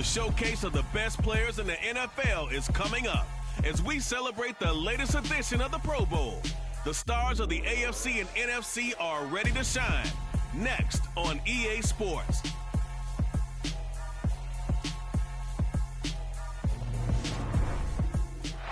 showcase of the best players in the NFL is coming up as we celebrate the latest edition of the Pro Bowl. The stars of the AFC and NFC are ready to shine. Next on EA Sports.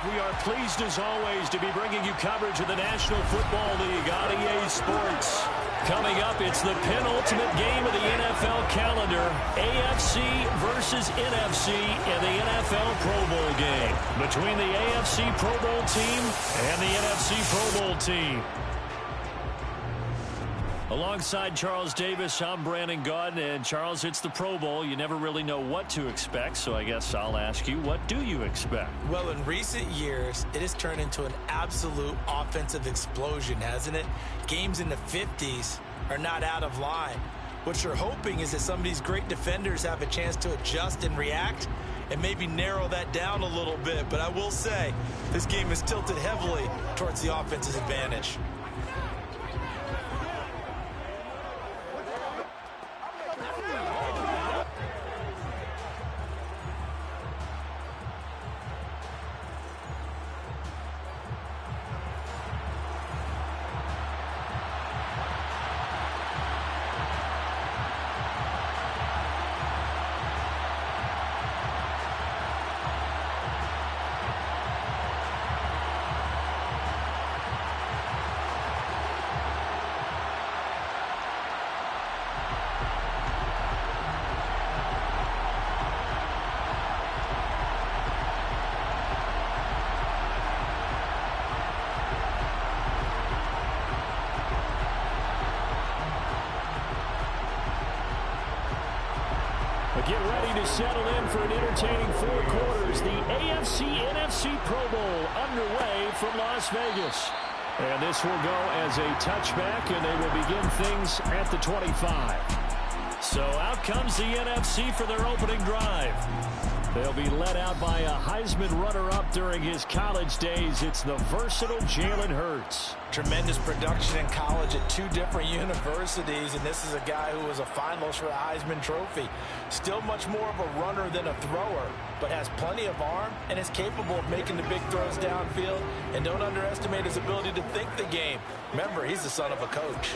We are pleased, as always, to be bringing you coverage of the National Football League on EA Sports. Coming up, it's the penultimate game of the NFL calendar, AFC versus NFC in the NFL Pro Bowl game between the AFC Pro Bowl team and the NFC Pro Bowl team. Alongside Charles Davis, I'm Brandon Gaudin, and Charles, it's the Pro Bowl. You never really know what to expect, so I guess I'll ask you, what do you expect? Well, in recent years, it has turned into an absolute offensive explosion, hasn't it? Games in the 50s are not out of line. What you're hoping is that some of these great defenders have a chance to adjust and react and maybe narrow that down a little bit. But I will say, this game is tilted heavily towards the offense's advantage. Get ready to settle in for an entertaining four quarters. The AFC-NFC Pro Bowl underway from Las Vegas. And this will go as a touchback, and they will begin things at the 25. So out comes the NFC for their opening drive. They'll be led out by a Heisman runner-up during his college days. It's the versatile Jalen Hurts. Tremendous production in college at two different universities, and this is a guy who was a finalist for the Heisman Trophy. Still much more of a runner than a thrower, but has plenty of arm and is capable of making the big throws downfield. And don't underestimate his ability to think the game. Remember, he's the son of a coach.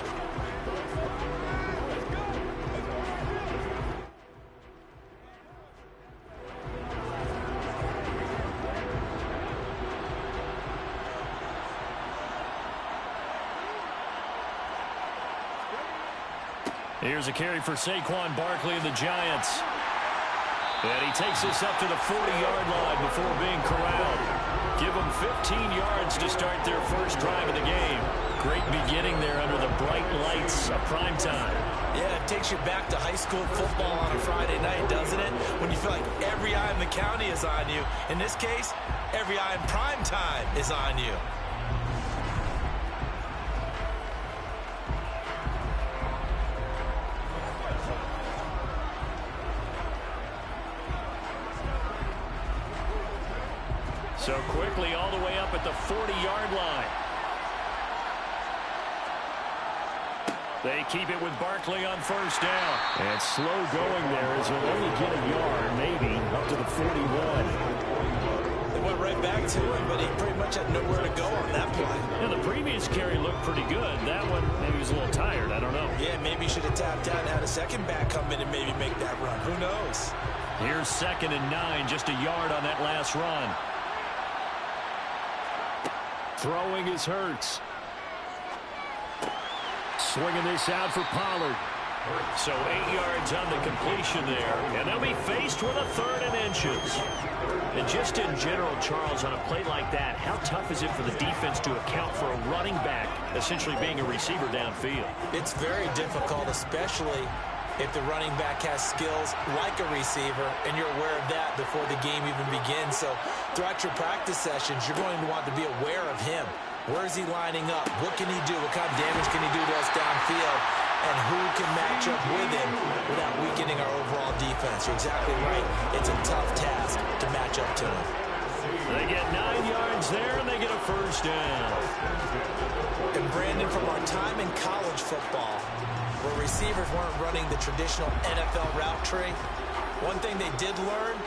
Here's a carry for Saquon Barkley and the Giants. And he takes this up to the 40-yard line before being corralled. Give them 15 yards to start their first drive of the game. Great beginning there under the bright lights of prime time. Yeah, it takes you back to high school football on a Friday night, doesn't it? When you feel like every eye in the county is on you. In this case, every eye in prime time is on you. So quickly all the way up at the 40-yard line. They keep it with Barkley on first down. And slow going there as he'll only get a yard, maybe, up to the 41. They went right back to him, but he pretty much had nowhere to go on that play. Yeah, the previous carry looked pretty good. That one, maybe he was a little tired. I don't know. Yeah, maybe he should have tapped out and had a second back come in and maybe make that run. Who knows? Here's 2nd and 9, just a yard on that last run. Throwing is Hurts. Swinging this out for Pollard. So 8 yards on the completion there. And they'll be faced with a 3rd and inches. And just in general, Charles, on a play like that, how tough is it for the defense to account for a running back essentially being a receiver downfield? It's very difficult, especially if the running back has skills like a receiver, and you're aware of that before the game even begins. So throughout your practice sessions, you're going to want to be aware of him. Where is he lining up? What can he do? What kind of damage can he do to us downfield? And who can match up with him without weakening our overall defense? You're exactly right. It's a tough task to match up to him. They get 9 yards there, and they get a first down. And Brandon, from our time in college football, where receivers weren't running the traditional NFL route tree, One thing they did learn,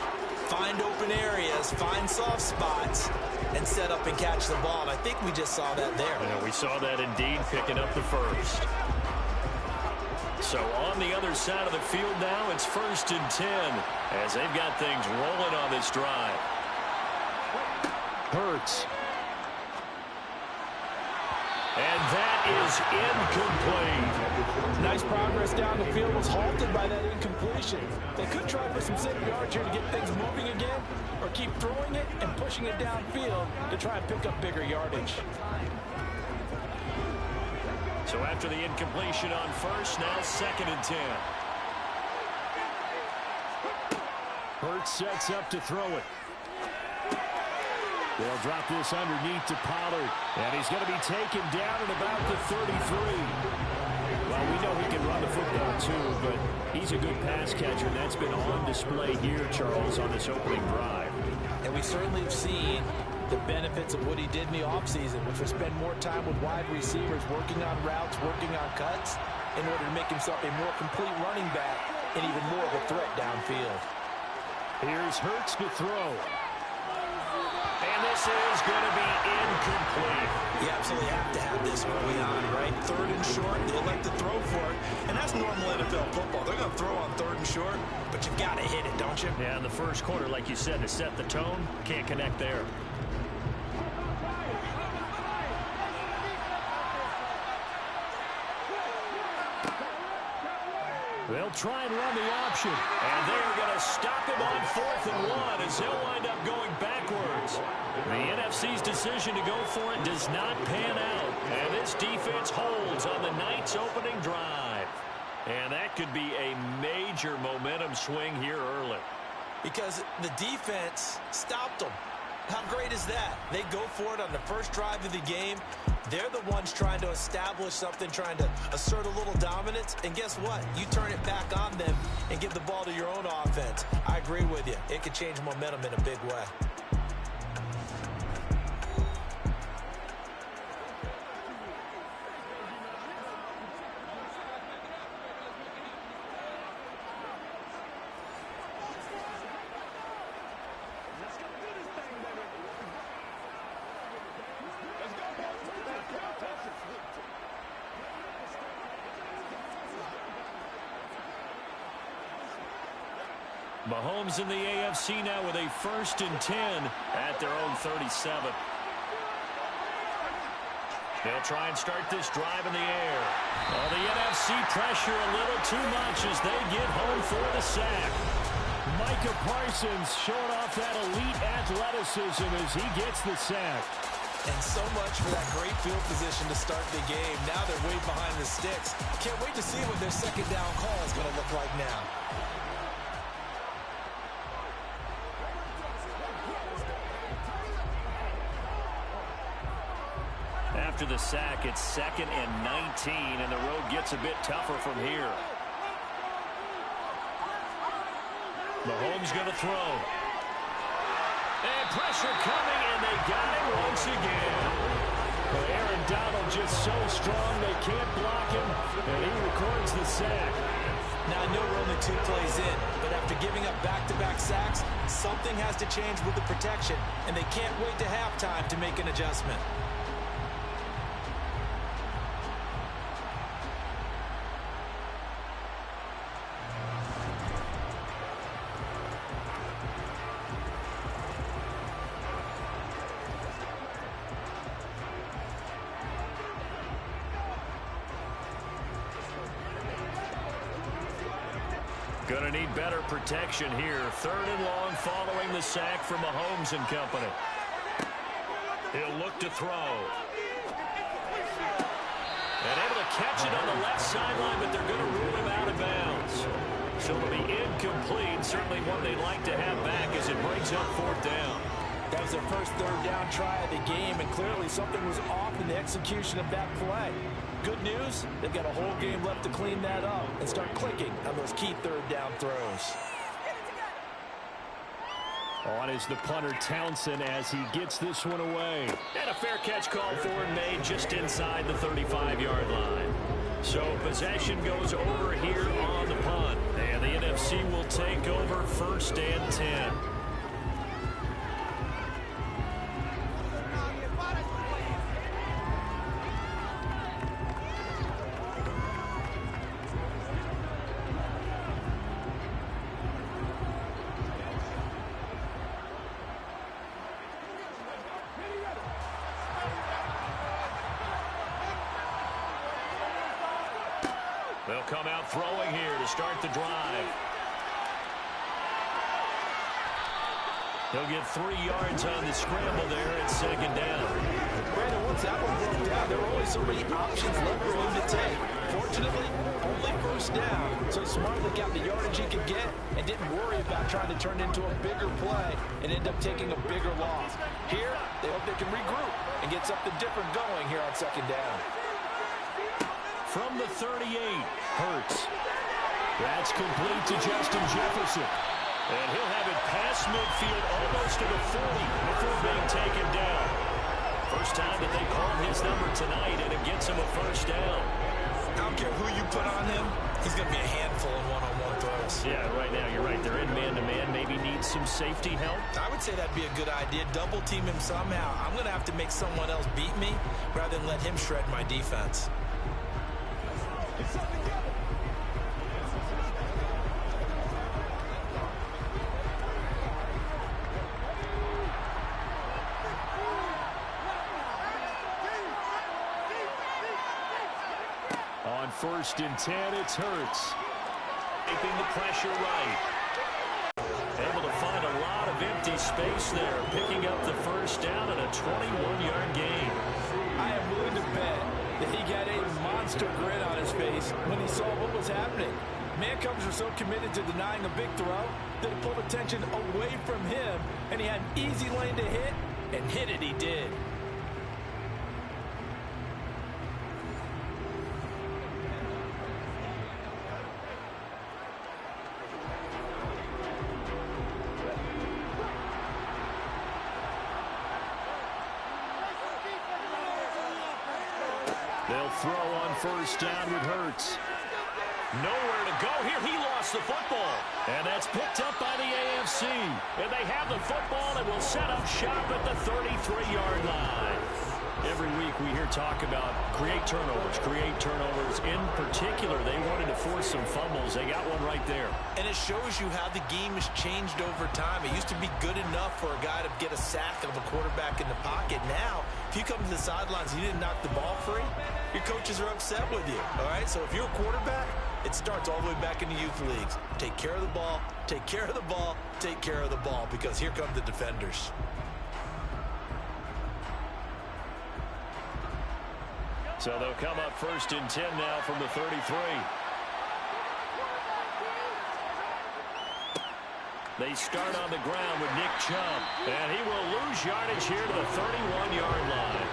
find open areas, find soft spots, and set up and catch the ball. And I think we just saw that there. Yeah, we saw that indeed, picking up the first. So on the other side of the field now, it's 1st and 10 as they've got things rolling on this drive. Hurts. And that is incomplete. Nice progress down the field, was halted by that incompletion. They could try for some 7 yards here to get things moving again, or keep throwing it and pushing it downfield to try and pick up bigger yardage. So after the incompletion on first, now 2nd and 10. Hurts sets up to throw it. They'll drop this underneath to Pollard, and he's going to be taken down at about the 33. Well, we know he can run the football too, but he's a good pass catcher, and that's been on display here, Charles, on this opening drive. And we certainly have seen the benefits of what he did in the offseason, which was spend more time with wide receivers, working on routes, working on cuts, in order to make himself a more complete running back and even more of a threat downfield. Here's Hurts to throw. And this is going to be incomplete. You absolutely have to have this early on, right? 3rd and short, they elect to throw for it. And that's normal NFL football. They're going to throw on 3rd and short, but you've got to hit it, don't you? Yeah, in the first quarter, like you said, to set the tone, can't connect there. They'll try and run the option. And they're going to stop him on 4th and 1 as he'll wind up going backwards. The NFC's decision to go for it does not pan out. And this defense holds on the night's opening drive. And that could be a major momentum swing here early. Because the defense stopped them. How great is that? They go for it on the first drive of the game. They're the ones trying to establish something, trying to assert a little dominance. And guess what? You turn it back on them and give the ball to your own offense. I agree with you. It could change momentum in a big way. Mahomes in the AFC now with a 1st and 10 at their own 37. They'll try and start this drive in the air. Oh, the NFC pressure a little too much as they get home for the sack. Micah Parsons showing off that elite athleticism as he gets the sack. And so much for that great field position to start the game. Now they're way behind the sticks. Can't wait to see what their 2nd down call is going to look like now. After the sack, it's 2nd and 19, and the road gets a bit tougher from here. Mahomes going to throw. And pressure coming, and they got him once again. Well, Aaron Donald just so strong they can't block him, and he records the sack. Now, I know we're only 2 plays in, but after giving up back-to-back sacks, something has to change with the protection, and they can't wait to halftime to make an adjustment. Going to need better protection here. 3rd and long following the sack from Mahomes and company. He'll look to throw. And able to catch it on the left sideline, but they're going to rule him out of bounds. So it'll be incomplete. Certainly one they'd like to have back as it brings up 4th down. That was their first 3rd down try of the game, and clearly something was off in the execution of that play. Good news, they've got a whole game left to clean that up and start clicking on those key 3rd down throws. On is the punter Townsend as he gets this one away. And a fair catch call for and made just inside the 35-yard line. So possession goes over here on the punt. And And the NFC will take over 1st and 10. They'll come out throwing here to start the drive. He'll get 3 yards on the scramble there at 2nd down. Brandon, once that one broke down, there were only so many options left for him to take. Fortunately, only 1st down, so he smartly got the yardage he could get and didn't worry about trying to turn it into a bigger play and end up taking a bigger loss. Here, they hope they can regroup and get something different going here on 2nd down. From the 38, Hurts. That's complete to Justin Jefferson. And he'll have it past midfield almost to the 40 before being taken down. First time that they called his number tonight, and it gets him a 1st down. I don't care who you put on him, he's going to be a handful in one-on-one throws. Yeah, right now you're right. They're in man-to-man. Maybe needs some safety help. I would say that'd be a good idea. Double team him somehow. I'm going to have to make someone else beat me rather than let him shred my defense. On 1st and 10, it's Hurts. Keeping the pressure right. Able to find a lot of empty space there, picking up the 1st down and a 21-yard gain. I am willing to bet that he got a monster grin on his face when he saw what was happening. Man-covers are so committed to denying a big throw that it pulled attention away from him, and he had an easy lane to hit, and hit it he did. They'll throw on 1st down with Hurts. Nowhere to go here. He lost the football. And that's picked up by the AFC. And they have the football and will set up shop at the 33-yard line. Every week we hear talk about create turnovers. In particular, they wanted to force some fumbles. They got one right there. And it shows you how the game has changed over time. It used to be good enough for a guy to get a sack of a quarterback in the pocket. Now, if you come to the sidelines and you didn't knock the ball free, your coaches are upset with you. All right? So if you're a quarterback, it starts all the way back in the youth leagues. Take care of the ball, take care of the ball, take care of the ball, because here come the defenders. So they'll come up 1st and 10 now from the 33. They start on the ground with Nick Chubb. And he will lose yardage here to the 31-yard line.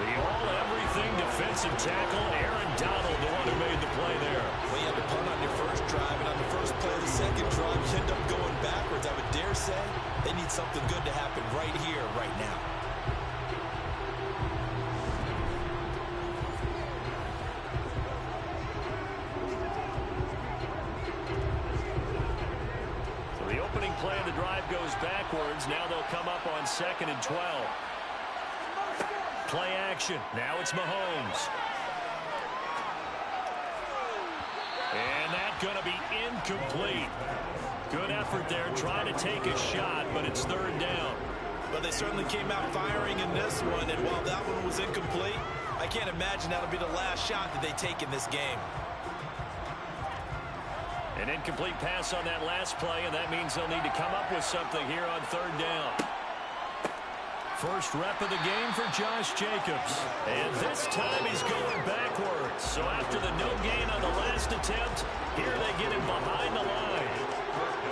The all-everything defensive tackle, Aaron Donald, the one who made the play there. Well, you had to punt on your first drive, and on the first play of the second drive, you end up going backwards. I would dare say they need something good to happen right here, right now. The opening play of the drive goes backwards. Now they'll come up on 2nd and 12. Play action. Now it's Mahomes. And that's going to be incomplete. Good effort there trying to take a shot, but it's 3rd down. But they certainly came out firing in this one, and while that one was incomplete, I can't imagine that'll be the last shot that they take in this game. An incomplete pass on that last play, and that means they'll need to come up with something here on 3rd down. First rep of the game for Josh Jacobs. And this time he's going backwards. So after the no gain on the last attempt, here they get him behind the line.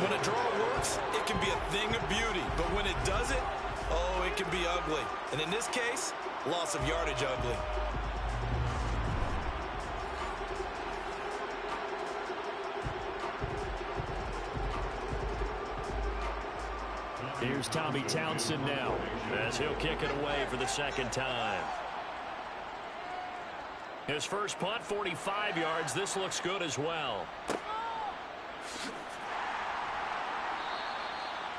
When a draw works, it can be a thing of beauty. But when it doesn't, oh, it can be ugly. And in this case, loss of yardage ugly. Here's Tommy Townsend now, as he'll kick it away for the 2nd time. His first punt, 45 yards. This looks good as well.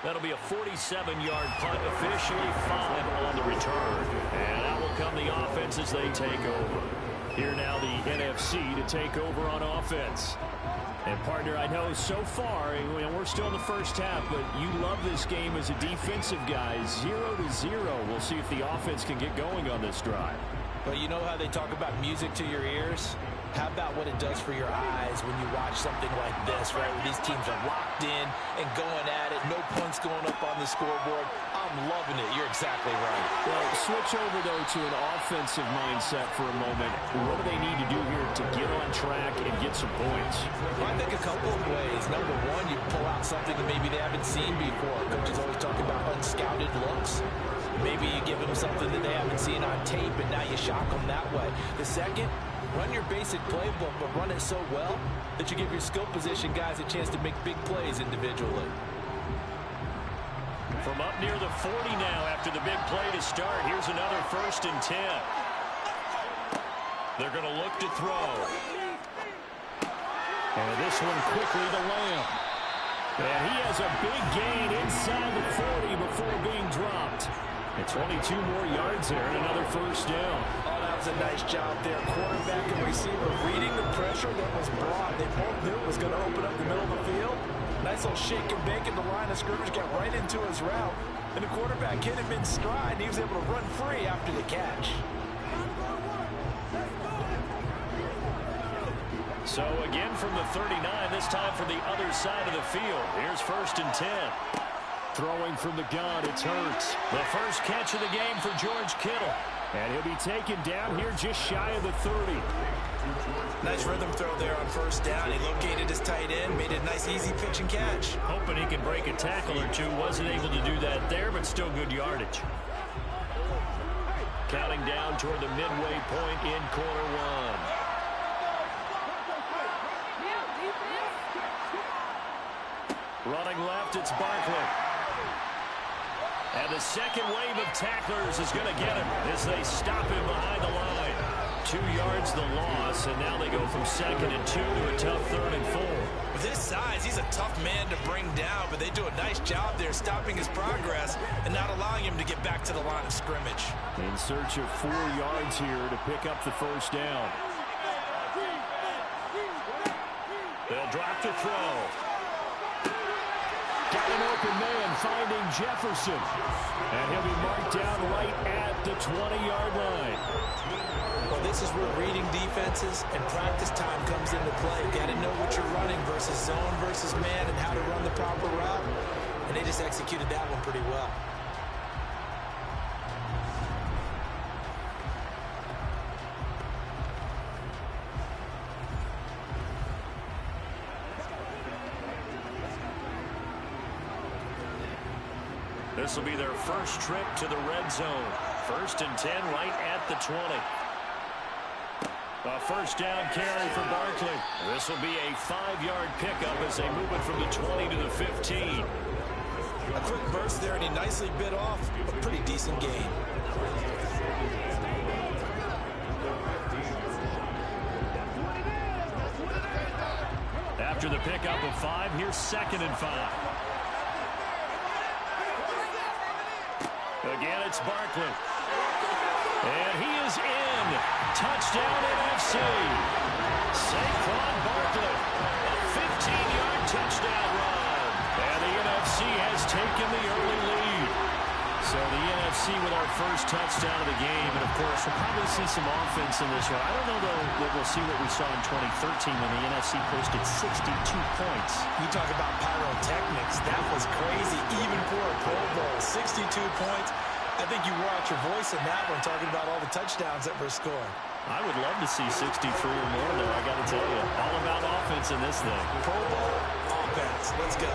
That'll be a 47-yard punt, officially 5 on the return. And out will come the offense as they take over. Here now the NFC to take over on offense. And, partner, I know so far, and we're still in the first half, but you love this game as a defensive guy. 0-0. We'll see if the offense can get going on this drive. Well, you know how they talk about music to your ears? How about what it does for your eyes when you watch something like this, right, where these teams are locked in and going at it, no points going up on the scoreboard. I'm loving it. You're exactly right. Well, switch over, though, to an offensive mindset for a moment. What do they need to do here to get on track and get some points? I think a couple of ways. Number one, you pull out something that maybe they haven't seen before. Coaches always talk about unscouted looks. Maybe you give them something that they haven't seen on tape, and now you shock them that way. The second, run your basic playbook, but run it so well that you give your skill position guys a chance to make big plays individually. From up near the 40 now after the big play to start. Here's another 1st and 10. They're going to look to throw. And this one quickly to Lamb. And he has a big gain inside the 40 before being dropped. And 22 more yards there and another 1st down. Oh, that was a nice job there. Quarterback and receiver reading the pressure that was brought. They both knew it was going to open up the middle of the field. Nice little shake and bake in the line of scrimmage, got right into his route. And the quarterback hit him in stride, and he was able to run free after the catch. So again from the 39, this time from the other side of the field. Here's 1st and 10. Throwing from the gun, it's Hurts. The first catch of the game for George Kittle. And he'll be taken down here just shy of the 30. Nice rhythm throw there on 1st down. He located his tight end, made it a nice easy pitch and catch. Hoping he can break a tackle or two. Wasn't able to do that there, but still good yardage. Counting down toward the midway point in quarter one. Running left, it's Barkley. And the second wave of tacklers is going to get him as they stop him behind the line. 2 yards the loss, and now they go from 2nd and 2 to a tough 3rd and 4. With his size, he's a tough man to bring down, but they do a nice job there stopping his progress and not allowing him to get back to the line of scrimmage. In search of 4 yards here to pick up the 1st down. They'll drop the throw. Got an open man finding Jefferson. And he'll be marked down right at the 20-yard line. Well, this is where reading defenses and practice time comes into play. You've got to know what you're running versus zone versus man and how to run the proper route. And they just executed that one pretty well. This will be their first trip to the red zone. 1st and 10 right at the 20. A 1st down carry for Barkley. This will be a 5-yard pickup as they move it from the 20 to the 15. A quick burst there, and he nicely bit off a pretty decent gain. After the pickup of 5, here's 2nd and 5. Again, it's Barkley. And he is in. Touchdown, NFC. Saquon Barkley. A 15-yard touchdown run. And the NFC has taken the early lead. So the NFC with our first touchdown of the game. And, of course, we'll probably see some offense in this one. I don't know, though, that we'll see what we saw in 2013 when the NFC posted 62 points. You talk about pyrotechnics. That was crazy, even for a Pro Bowl. 62 points. I think you wore out your voice in that one, talking about all the touchdowns that were scored. I would love to see 63 or more, though, I got to tell you. All about offense in this thing. Pro Bowl offense. Let's go.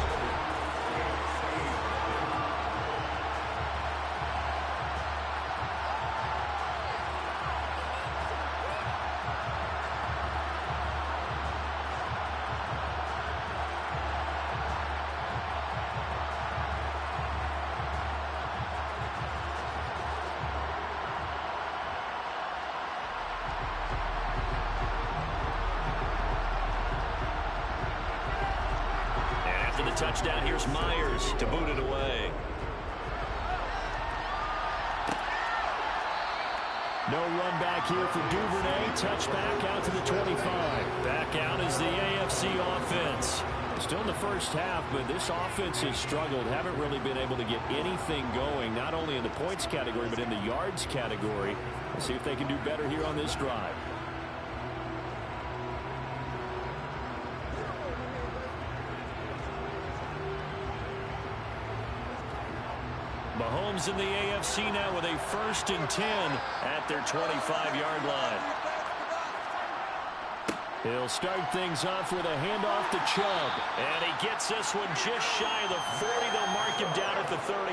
touchdown. Here's Myers to boot it away. No run back here for Duvernay. Touchback out to the 25. Back out is the AFC offense. Still in the first half, but this offense has struggled. Haven't really been able to get anything going, not only in the points category, but in the yards category. Let's see if they can do better here on this drive. Mahomes in the AFC now with a 1st and 10 at their 25-yard line. He'll start things off with a handoff to Chubb. And he gets this one just shy of the 40. They'll mark him down at the 39.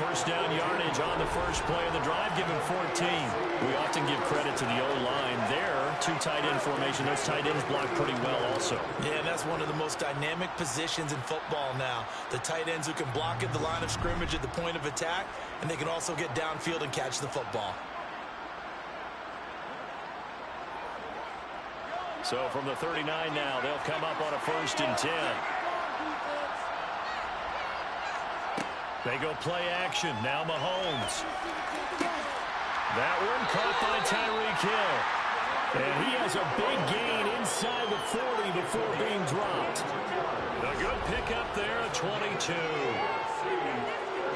First down yardage on the first play of the drive, give him 14. We often give credit to the O-line there. Two tight end formation. Those tight ends block pretty well also. Yeah, and that's one of the most dynamic positions in football now. The tight ends who can block at the line of scrimmage at the point of attack, and they can also get downfield and catch the football. So from the 39 now, they'll come up on a 1st and 10. They go play action. Now Mahomes. That one caught by Tyreek Hill. And he has a big gain inside the 40 before being dropped. A good pickup there, a 22.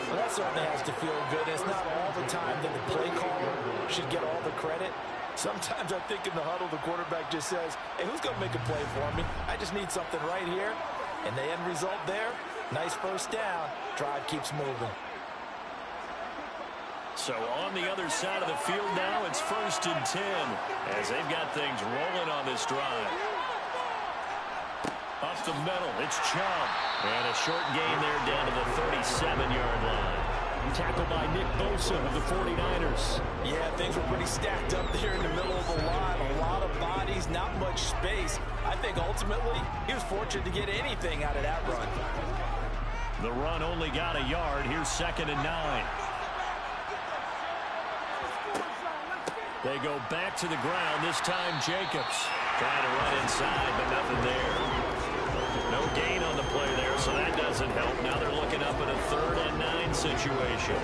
Well, that certainly has to feel good. It's not all the time that the play caller should get all the credit. Sometimes I think in the huddle, the quarterback just says, hey, who's going to make a play for me? I just need something right here. And the end result there, nice first down. Drive keeps moving. So on the other side of the field now, it's 1st and 10 as they've got things rolling on this drive. Up the middle, it's Chubb. And a short gain there down to the 37-yard line. Tackled by Nick Bosa of the 49ers. Yeah, things were pretty stacked up there in the middle of the line. A lot of bodies, not much space. I think ultimately he was fortunate to get anything out of that run. The run only got a yard. Here's 2nd and 9. They go back to the ground. This time Jacobs trying to run inside, but nothing there. No gain on the play there, so that doesn't help. Now they're looking up at a 3rd and 9 situation.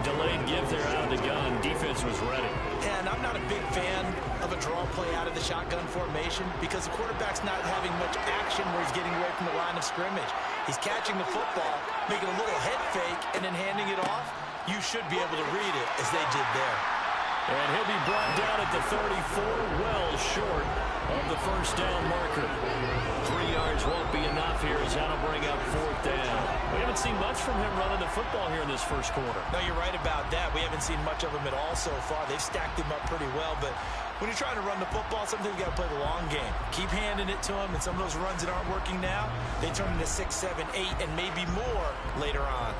Delayed give there out of the gun. Defense was ready. And I'm not a big fan of a draw play out of the shotgun formation because the quarterback's not having much action where he's getting away from the line of scrimmage. He's catching the football, making a little head fake, and then handing it off. You should be able to read it as they did there. And he'll be brought down at the 34, well short of the first down marker. 3 yards won't be enough here as that'll bring up 4th down. We haven't seen much from him running the football here in this first quarter. No, you're right about that. We haven't seen much of him at all so far. They've stacked him up pretty well, but when you're trying to run the football, sometimes you got to play the long game. Keep handing it to him, and some of those runs that aren't working now, they turn into 6, 7, 8, and maybe more later on.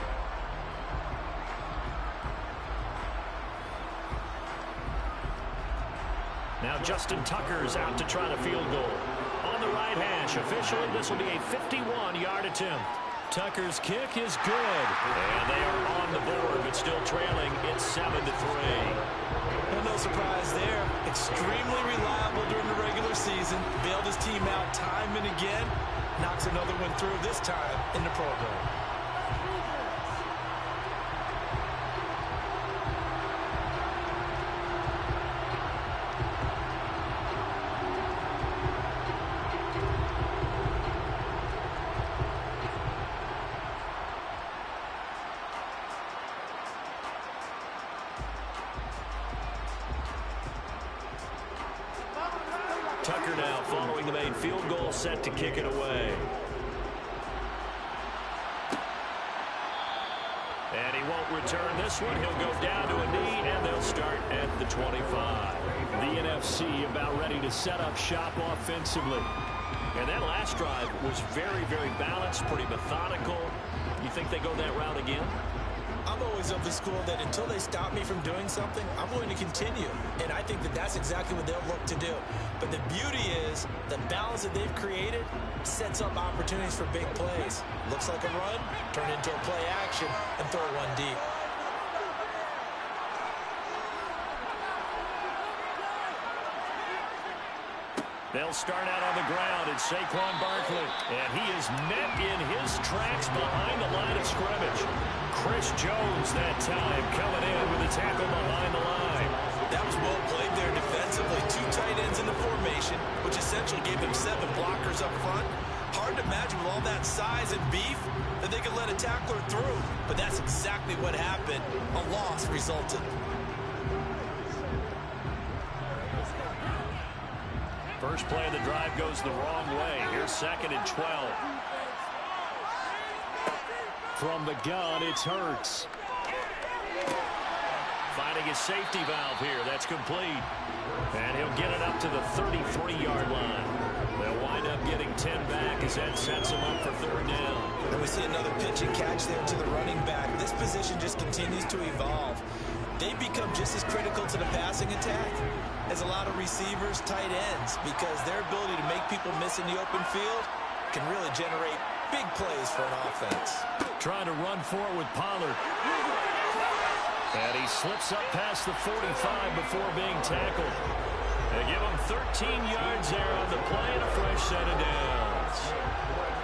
Now Justin Tucker's out to try the field goal. On the right hash, officially, this will be a 51-yard attempt. Tucker's kick is good. And they are on the board, but still trailing. It's 7-3. Well, no surprise there. Extremely reliable during the regular season. Bailed his team out time and again. Knocks another one through this time in the program. Tucker now following the main field goal, set to kick it away. And he won't return this one. He'll go down to a knee, and they'll start at the 25. The NFC about ready to set up shop offensively. And that last drive was very, very balanced, pretty methodical. You think they go that route again? I'm always of the school that until they stop me from doing something, I'm going to continue. And I think that that's exactly what they'll look to do. But the beauty is the balance that they've created sets up opportunities for big plays. Looks like a run, turn into a play action, and throw one deep. They'll start out on the ground. It's Saquon Barkley. And he is met in his tracks behind the line of scrimmage. Chris Jones that time coming in with a tackle behind the line. That was well played there defensively. 2 tight ends in the formation, which essentially gave them 7 blockers up front. Hard to imagine with all that size and beef that they could let a tackler through. But that's exactly what happened. A loss resulted. First play of the drive goes the wrong way. Here's 2nd and 12. From the gun, it's Hurts. Finding his safety valve here. That's complete. And he'll get it up to the 33-yard line. They'll wind up getting 10 back as that sets him up for 3rd down. And we see another pitch and catch there to the running back. This position just continues to evolve. They become just as critical to the passing attack as a lot of receivers, tight ends, because their ability to make people miss in the open field can really generate big plays for an offense. Trying to run forward with Pollard. And he slips up past the 45 before being tackled. They give him 13 yards there on the play and a fresh set of downs.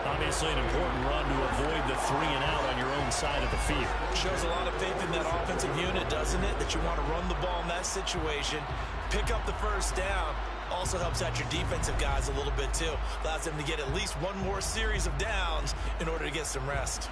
Obviously an important run to avoid the 3-and-out on your own side of the field. Shows a lot of faith in that offensive unit, doesn't it? That you want to run the ball in that situation, pick up the first down. Also helps out your defensive guys a little bit too. Allows them to get at least one more series of downs in order to get some rest.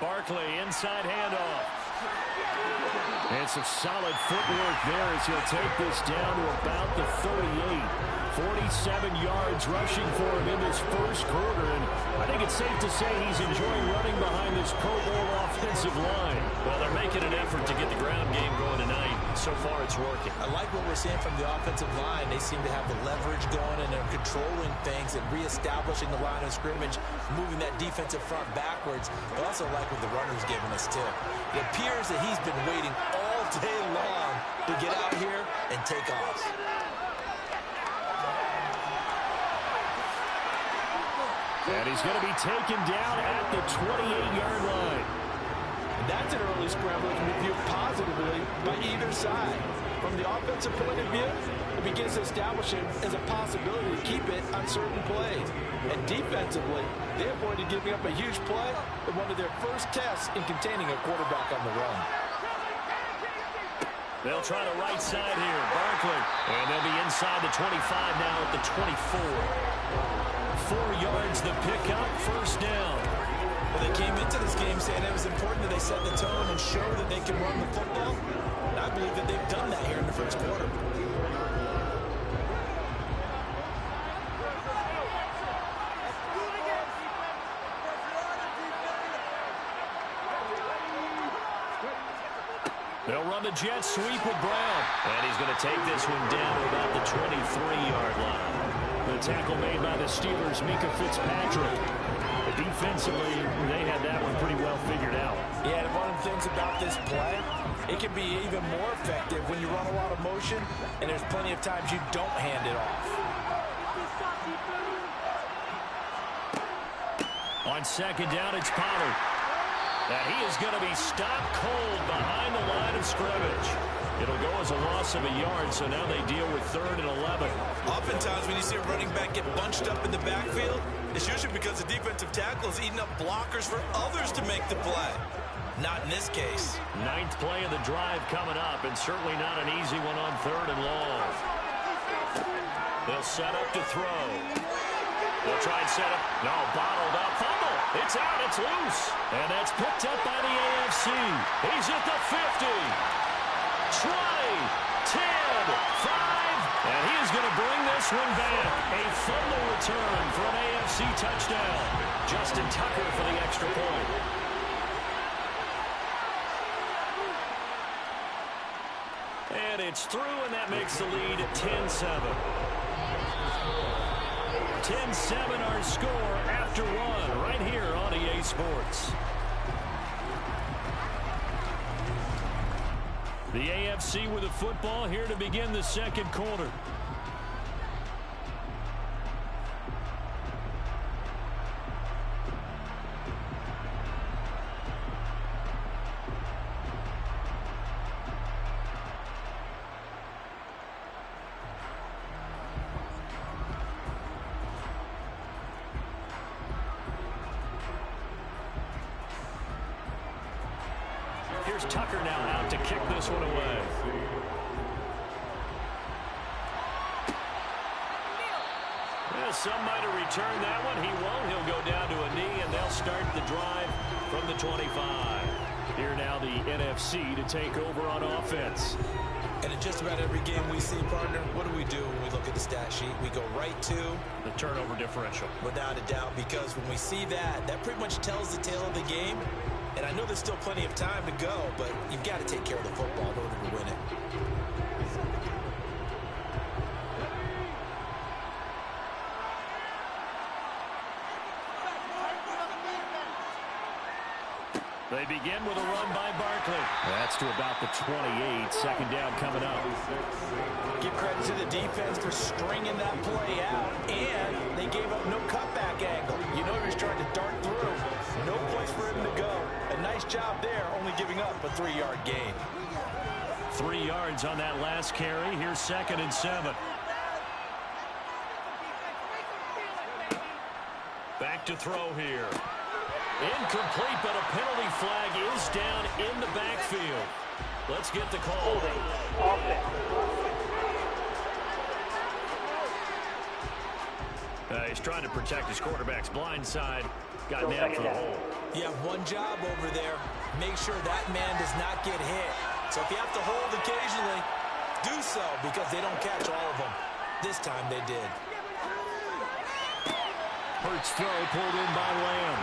Barkley, inside handoff. And some solid footwork there as he'll take this down to about the 38. 47 yards rushing for him in this first quarter. And I think it's safe to say he's enjoying running behind this Pro Bowl offensive line. Well, they're making an effort to get the ground game going tonight. So far, it's working. I like what we're seeing from the offensive line. They seem to have the leverage going and they're controlling things and reestablishing the line of scrimmage, moving that defensive front backwards. I also like what the runner's giving us, too. It appears that he's been waiting all day long to get out here and take off. And he's going to be taken down at the 28-yard line. And that's an early scramble that can be viewed positively by either side. From the offensive point of view, it begins to establish him as a possibility to keep it on certain plays. And defensively, they avoided giving up a huge play in one of their first tests in containing a quarterback on the run. They'll try the right side here. Barkley. And they'll be inside the 25 now at the 24. 4 yards the pickup, first down. Well, they came into this game saying it was important that they set the tone and show that they can run the football. And I believe that they've done that here in the first quarter. They'll run the jet sweep with Brown. And he's going to take this one down to about the 23-yard line. The tackle made by the Steelers, Mika Fitzpatrick. Defensively, they had that one pretty well figured out. Yeah, and one of the things about this play, it can be even more effective when you run a lot of motion, and there's plenty of times you don't hand it off. On 2nd down, it's Pollard. And he is going to be stopped cold behind the line of scrimmage. It'll go as a loss of a yard, so now they deal with 3rd and 11. Oftentimes when you see a running back get bunched up in the backfield, it's usually because the defensive tackle is eating up blockers for others to make the play. Not in this case. 9th play of the drive coming up, and certainly not an easy one on 3rd and long. They'll set up to throw. They'll try and set up. No, bottled up. Fumble. It's out. It's loose. And that's picked up by the AFC. He's at the 50. 20, 10, 5. And he is going to bring this one back. A fumble return for an AFC touchdown. Justin Tucker for the extra point. And it's through, and that makes the lead 10-7. 10-7 our score after one right here on EA Sports. The AFC with the football here to begin the second quarter. Here's Tucker now out to kick this one away. Yeah, some might have returned that one. He won't. He'll go down to a knee, and they'll start the drive from the 25. Here now the NFC to take over on offense. And in just about every game we see, partner, what do we do when we look at the stat sheet? We go right to the turnover differential. Without a doubt, because when we see that, that pretty much tells the tale of the game. And I know there's still plenty of time to go, but you've got to take care of the football in order to win it. They begin with a run by Barkley. That's to about the 28. Second down coming up. Give credit to the defense for stringing that play out, and they gave up no cutback angle. You know he was trying to dart through. No place for him to go. A nice job there, only giving up a 3-yard gain. 3 yards on that last carry. Here's 2nd and 7. Back to throw here. Incomplete, but a penalty flag is down in the backfield. Let's get the call. He's trying to protect his quarterback's blind side. Got nailed for the hole. You have one job over there. Make sure that man does not get hit. So if you have to hold occasionally, do so, because they don't catch all of them. This time they did. Hurts throw pulled in by Lamb.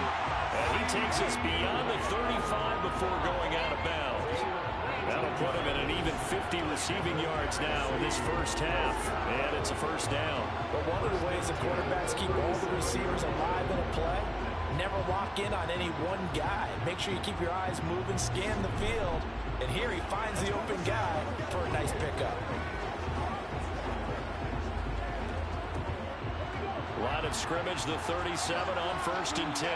And he takes us beyond the 35 before going out of bounds. That'll put him at an even 50 receiving yards now in this first half. And it's a first down. But one of the ways the quarterbacks keep all the receivers alive in a play, never lock in on any one guy. Make sure you keep your eyes moving, scan the field. And here he finds the open guy for a nice pickup. Line of scrimmage, the 37 on 1st and 10.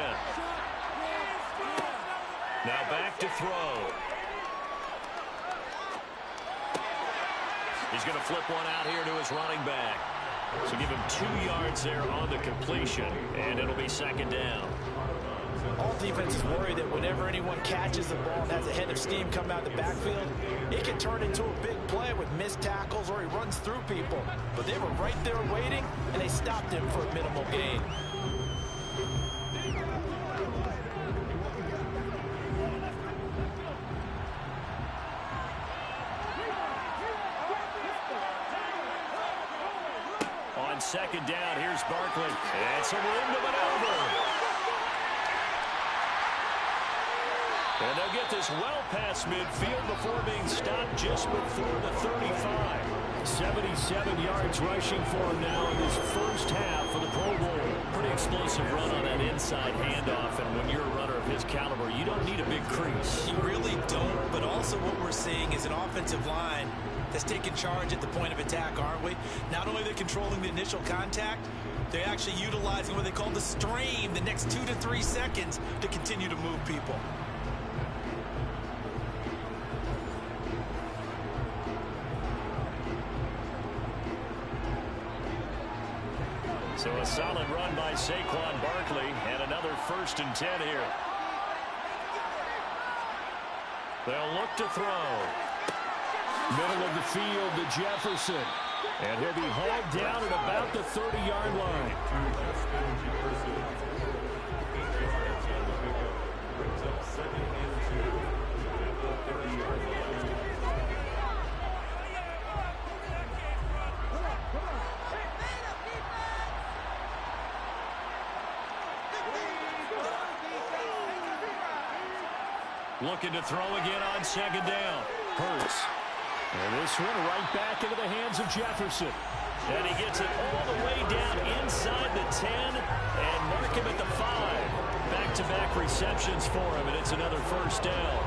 Now back to throw. He's going to flip one out here to his running back. So give him 2 yards there on the completion, and it'll be 2nd down. All defenses worry that whenever anyone catches the ball and has a head of steam come out of the backfield, it can turn into a big play with missed tackles or he runs through people. But they were right there waiting, and they stopped him for a minimal gain. On 2nd down, here's Barkley. And some room to maneuver. And they'll get this well past midfield before being stopped just before the 35. 77 yards rushing for him now in this first half of the Pro Bowl. Pretty explosive run on that inside handoff, and when you're a runner of his caliber, you don't need a big crease. You really don't, but also what we're seeing is an offensive line that's taking charge at the point of attack, aren't we? Not only are they controlling the initial contact, they're actually utilizing what they call the stream, the next 2 to 3 seconds, to continue to move people. So a solid run by Saquon Barkley, and another 1st and 10 here. They'll look to throw. Middle of the field to Jefferson. And he'll be hauled down at about the 30-yard line. Looking to throw again on 2nd down. Hurts. And this one right back into the hands of Jefferson. And he gets it all the way down inside the 10 and mark him at the 5. Back-to-back receptions for him, and it's another first down.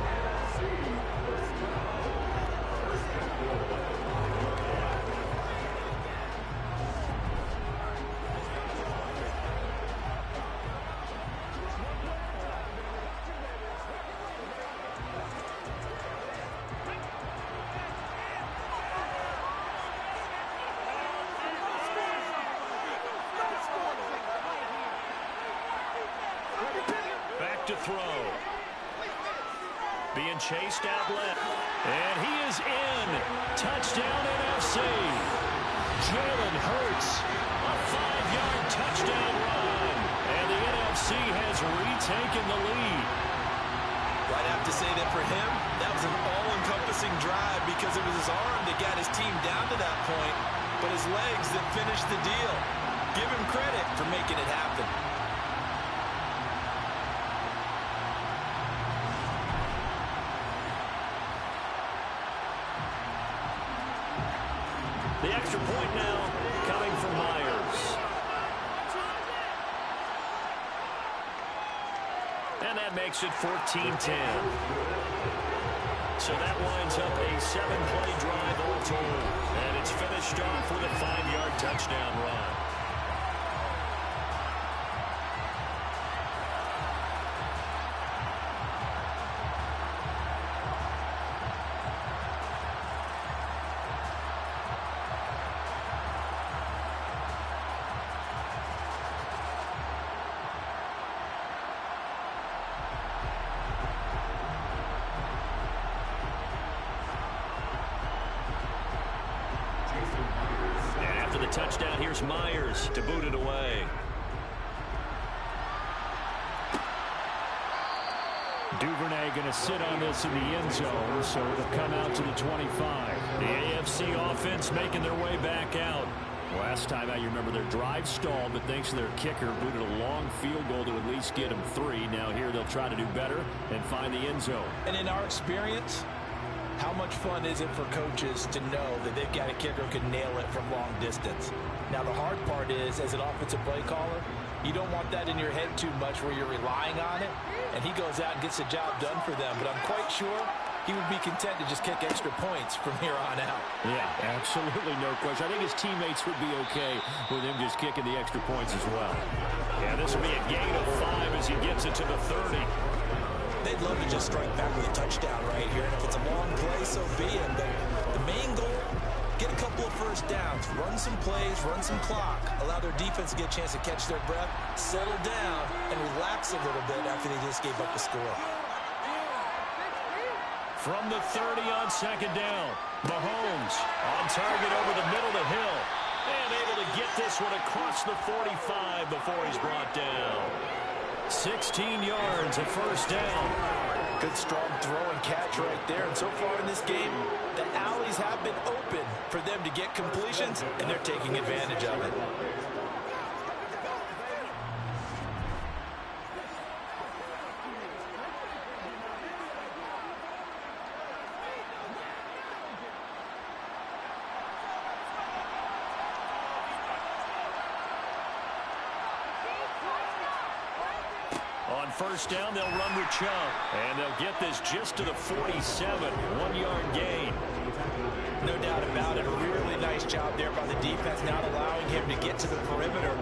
being chased out left. And he is in. Touchdown NFC. Jalen Hurts, a 5-yard touchdown run. And the NFC has retaken the lead. Well, I'd have to say that for him, that was an all-encompassing drive because it was his arm that got his team down to that point, but his legs that finished the deal. Give him credit for making it happen. The extra point now coming from Myers. And that makes it 14-10. So that winds up a 7-play drive all told. And it's finished off with a 5-yard touchdown run. Touchdown, here's Myers to boot it away. Duvernay going to sit on this in the end zone, so it'll come out to the 25. The AFC offense making their way back out. Last time out, you remember their drive stalled, but thanks to their kicker, booted a long field goal to at least get them 3. Now here they'll try to do better and find the end zone. And in our experience, how much fun is it for coaches to know that they've got a kicker who can nail it from long distance? Now, the hard part is, as an offensive play caller, you don't want that in your head too much where you're relying on it, and he goes out and gets the job done for them. But I'm quite sure he would be content to just kick extra points from here on out. Yeah, absolutely no question. I think his teammates would be okay with him just kicking the extra points as well. Yeah, this will be a gain of 5 as he gets it to the 30. They'd love to just strike back with a touchdown right here, and if it's a long play, so be it. But the main goal, get a couple of first downs, run some plays, run some clock, allow their defense to get a chance to catch their breath, settle down, and relax a little bit after they just gave up a score. From the 30 on second down, Mahomes on target over the middle to Hill, and able to get this one across the 45 before he's brought down. 16 yards, a first down. Good strong throw and catch right there. And so far in this game, the alleys have been open for them to get completions, and they're taking advantage of it. On first down, they'll run with Chubb, and they'll get this just to the 47, 1-yard gain. No doubt about it. A really nice job there by the defense, not allowing him to get to the perimeter.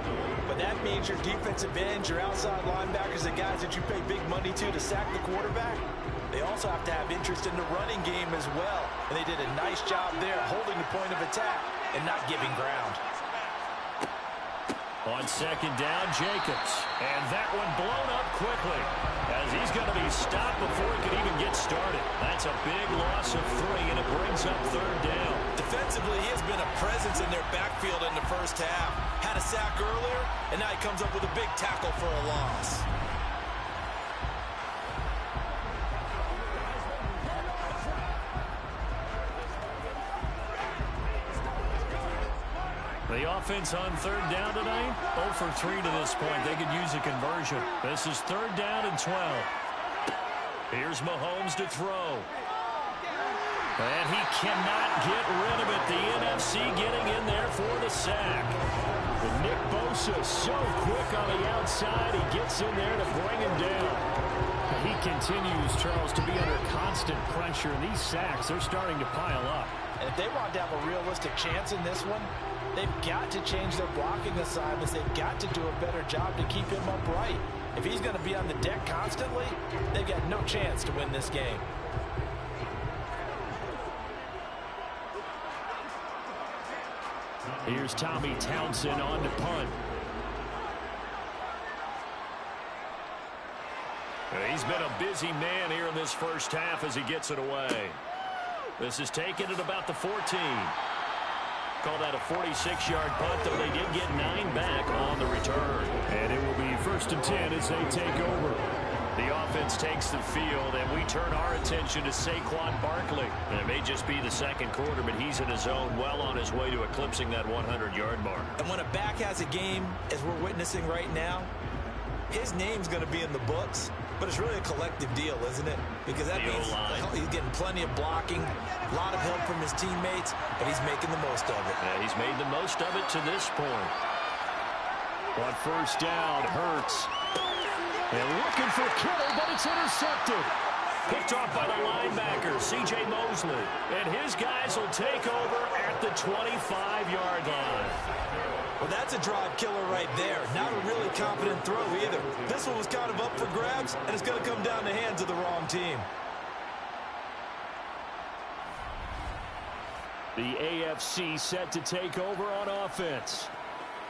But that means your defensive ends, your outside linebackers, the guys that you pay big money to sack the quarterback, they also have to have interest in the running game as well. And they did a nice job there holding the point of attack and not giving ground. On second down, Jacobs. And that one blown up quickly as he's going to be stopped before he can even get started. That's a big loss of 3, and it brings up third down. Defensively, he has been a presence in their backfield in the first half. Had a sack earlier, and now he comes up with a big tackle for a loss. The offense on third down tonight, 0 for 3 to this point. They could use a conversion. This is third down and 12. Here's Mahomes to throw. And he cannot get rid of it. The NFC getting in there for the sack. But Nick Bosa so quick on the outside. He gets in there to bring him down. He continues, Charles, to be under constant pressure. And these sacks, they're starting to pile up. And if they want to have a realistic chance in this one, they've got to change their blocking assignments. They've got to do a better job to keep him upright. If he's going to be on the deck constantly, they've got no chance to win this game. Here's Tommy Townsend on to punt. He's been a busy man here in this first half as he gets it away. This is taken at about the 14. Call that a 46-yard punt, though they did get 9 back on the return. And it will be 1st and 10 as they take over. The offense takes the field, and we turn our attention to Saquon Barkley. And it may just be the second quarter, but he's in his zone, well on his way to eclipsing that 100-yard mark. And when a back has a game, as we're witnessing right now, his name's going to be in the books, but it's really a collective deal, isn't it? Because that means he's getting plenty of blocking, a lot of help from his teammates, but he's making the most of it. Yeah, he's made the most of it to this point. On 1st down, Hurts. And looking for Kittle, but it's intercepted. Picked off by the linebacker, C.J. Mosley. And his guys will take over at the 25-yard line. Well, that's a drive killer right there. Not a really confident throw either. This one was kind of up for grabs, and it's going to come down the hands of the wrong team. The AFC set to take over on offense.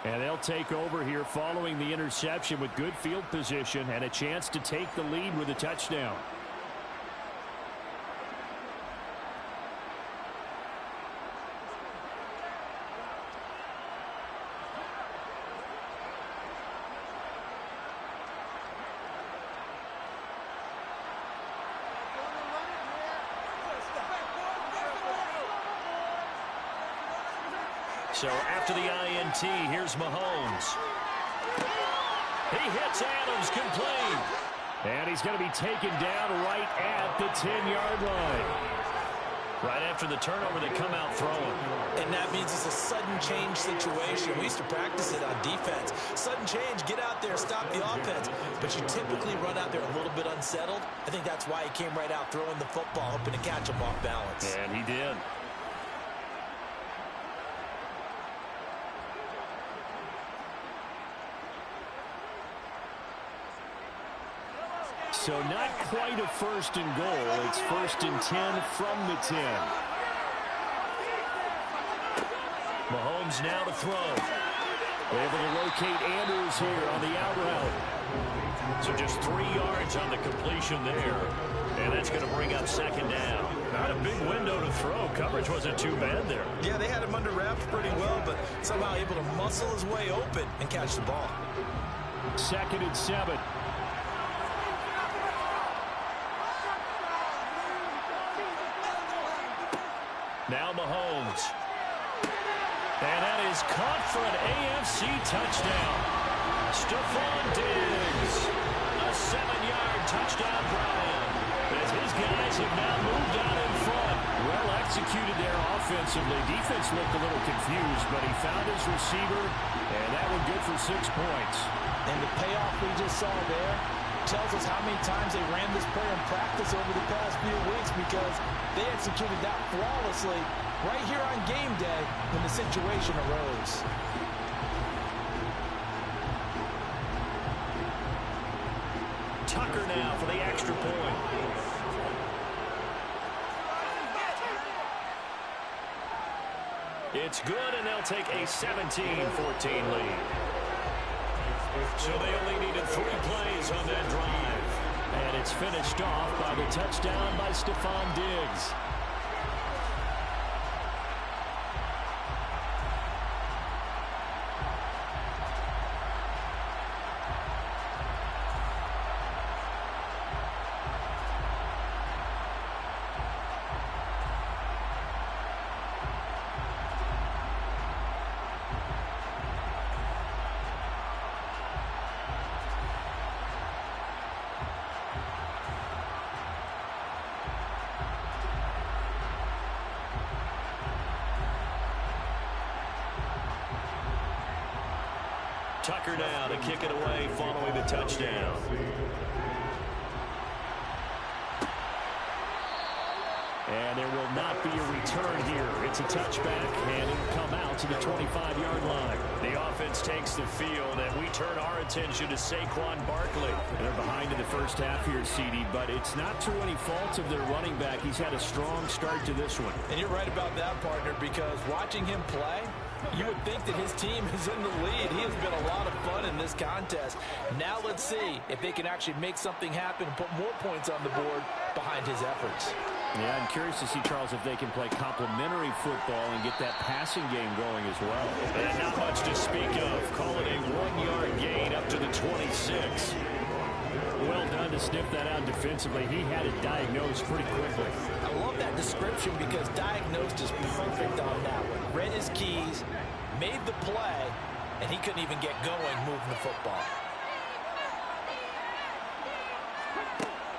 And they'll take over here following the interception with good field position and a chance to take the lead with a touchdown. So after the INT, here's Mahomes. He hits Adams complete. And he's going to be taken down right at the 10-yard line. Right after the turnover, they come out throwing. And that means it's a sudden change situation. We used to practice it on defense. Sudden change, get out there, stop the offense. But you typically run out there a little bit unsettled. I think that's why he came right out throwing the football, hoping to catch him off balance. And he did. So not quite a 1st and goal. It's 1st and 10 from the 10. Mahomes now to throw. Able to locate Andrews here on the out route. So just 3 yards on the completion there. And that's going to bring up 2nd down. Not a big window to throw. Coverage wasn't too bad there. Yeah, they had him under wraps pretty well, but somehow able to muscle his way open and catch the ball. 2nd and 7. Now Mahomes. And that is caught for an AFC touchdown. Stephon Diggs. A 7-yard touchdown drive. As his guys have now moved out in front. Well executed there offensively. Defense looked a little confused, but he found his receiver, and that one good for 6 points. And the payoff we just saw there tells us how many times they ran this play in practice over the past few weeks, because they executed that flawlessly right here on game day when the situation arose. Tucker now for the extra point. It's good, and they'll take a 17-14 lead. So they only needed 3 plays on that drive. And it's finished off by the touchdown by Stephon Diggs. Tucker now to kick it away following the touchdown. And there will not be a return here. It's a touchback, and it'll come out to the 25-yard line. The offense takes the field, and we turn our attention to Saquon Barkley. They're behind in the first half here, CD, but it's not through any fault of their running back. He's had a strong start to this one. And you're right about that, partner, because watching him play, You would think that his team is in the lead. He has been a lot of fun in this contest. Now let's see if they can actually make something happen and put more points on the board behind his efforts. Yeah, I'm curious to see, Charles, if they can play complementary football and get that passing game going as well. And not much to speak of. Call it a 1-yard gain up to the 26. Well done to sniff that out defensively. He had it diagnosed pretty quickly. I love that description because diagnosed is perfect on that one. Read his keys, made the play, and he couldn't even get going moving the football.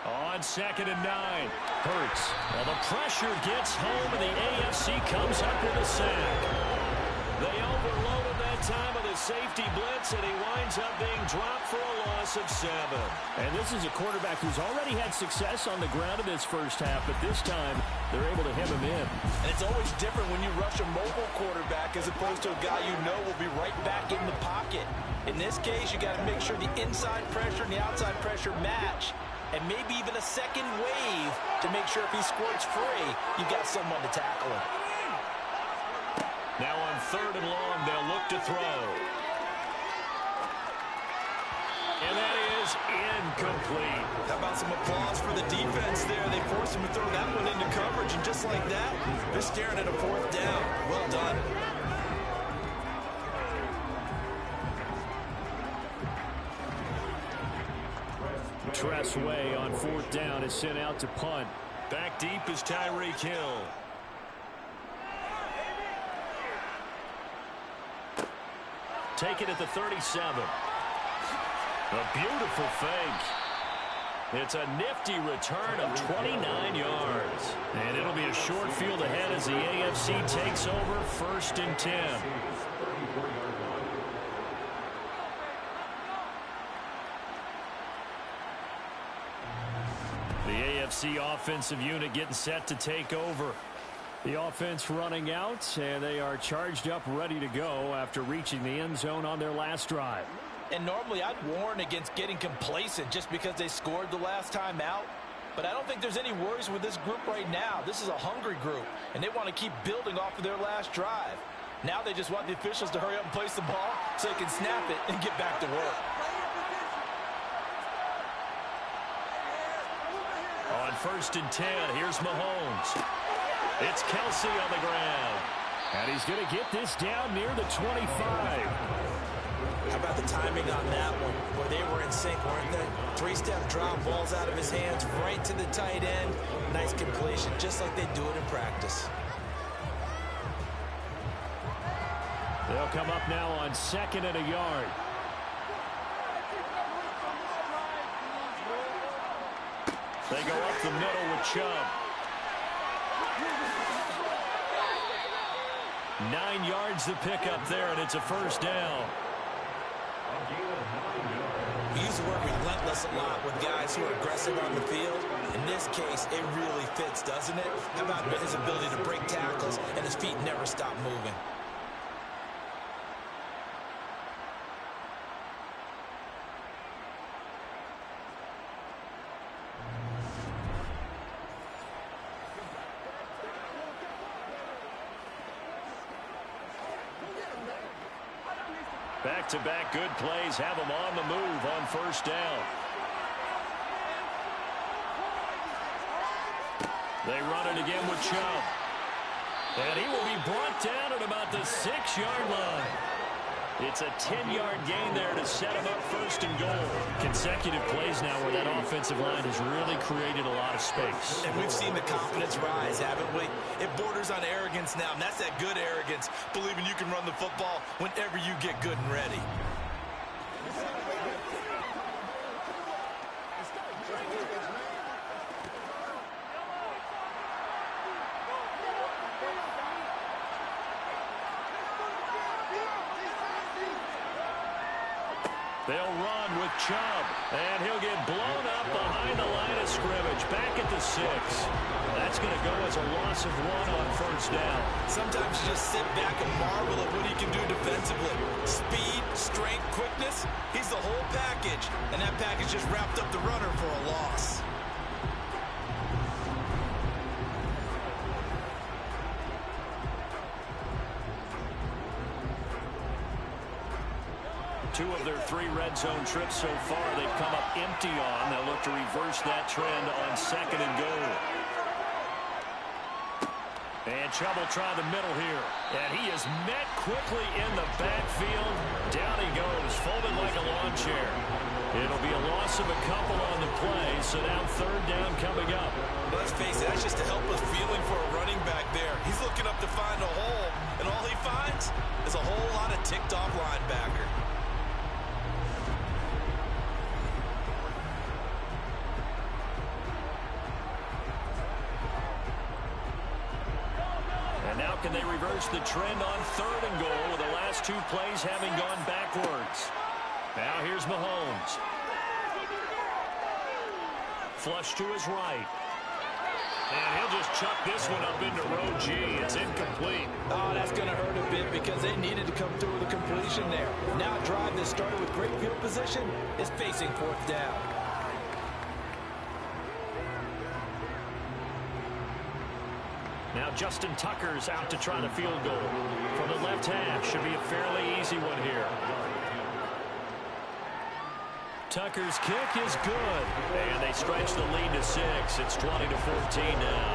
On 2nd and 9, Hurts. Well, the pressure gets home, and the AFC comes up with a sack. They overloaded that time with a safety blitz, and he winds up being dropped for a loss of 7. And this is a quarterback who's already had success on the ground in this first half, but this time they're able to hem him in. And it's always different when you rush a mobile quarterback as opposed to a guy you know will be right back in the pocket. In this case, you got to make sure the inside pressure and the outside pressure match, and maybe even a second wave to make sure if he squirts free, you got someone to tackle him. Now on 3rd and long, they'll look to throw. And that is incomplete. How about some applause for the defense there? They forced him to throw that one into coverage, and just like that, they're staring at a 4th down. Well done. Tressway on 4th down is sent out to punt. Back deep is Tyreek Hill. Take it at the 37. A beautiful fake. It's a nifty return of 29 yards. And it'll be a short field ahead as the AFC takes over 1st and 10. The AFC offensive unit getting set to take over. The offense running out, and they are charged up, ready to go after reaching the end zone on their last drive. And normally I'd warn against getting complacent just because they scored the last time out. But I don't think there's any worries with this group right now. This is a hungry group, and they want to keep building off of their last drive. Now they just want the officials to hurry up and place the ball so they can snap it and get back to work. On 1st and 10, here's Mahomes. It's Kelsey on the ground. And he's going to get this down near the 25. How about the timing on that one? Where they were in sync, weren't they? 3-step drop, balls out of his hands, right to the tight end. Nice completion, just like they do it in practice. They'll come up now on 2nd and a yard. They go up the middle with Chubb. 9 yards to pick up there, and it's a 1st down. We use the word relentless a lot with guys who are aggressive on the field. In this case, it really fits, doesn't it? How about his ability to break tackles and his feet never stop moving? Back-to-back good plays have them on the move on 1st down. They run it again with Chubb. And he will be brought down at about the 6-yard line. It's a 10-yard gain there to set him up 1st and goal. Consecutive plays now where that offensive line has really created a lot of space. And we've seen the confidence rise, haven't we? It borders on arrogance now, and that's that good arrogance, believing you can run the football whenever you get good and ready. They'll run with Chubb, and he'll get blown up behind the line of scrimmage, back at the 6. That's going to go as a loss of 1 on 1st down. Sometimes you just sit back and marvel at what he can do defensively. Speed, strength, quickness, he's the whole package, and that package just wrapped up the runner for a loss. 2 of their 3 red zone trips so far, they've come up empty on. They'll look to reverse that trend on 2nd and goal. And trouble trying the middle here. And he is met quickly in the backfield. Down he goes, folded like a lawn chair. It'll be a loss of a couple on the play, so now 3rd down coming up. Let's face it, that's just a helpless feeling for a running back there. He's looking up to find a hole, and all he finds is a whole lot of ticked-off linebacker. Now can they reverse the trend on 3rd and goal with the last 2 plays having gone backwards? Now here's Mahomes. Flush to his right. And he'll just chuck this one up into row G. It's incomplete. Oh, that's going to hurt a bit because they needed to come through with a completion there. Now a drive that started with great field position is facing 4th down. Now Justin Tucker's out to try the field goal. From the left hash, should be a fairly easy one here. Tucker's kick is good. And they stretch the lead to 6. It's 20-14 now.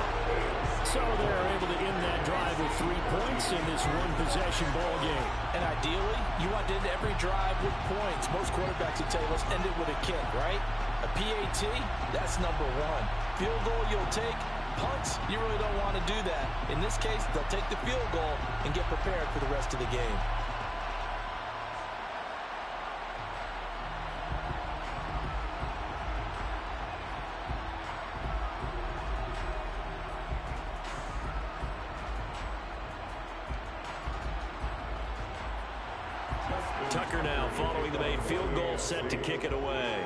So they're able to end that drive with 3 points in this one-possession ball game. And ideally, you want to end every drive with points. Most quarterbacks would tell you, let's end it with a kick, right? A PAT, that's number 1. Field goal you'll take. Punts, you really don't want to do that. In this case, they'll take the field goal and get prepared for the rest of the game. Tucker now following the made field goal, set to kick it away.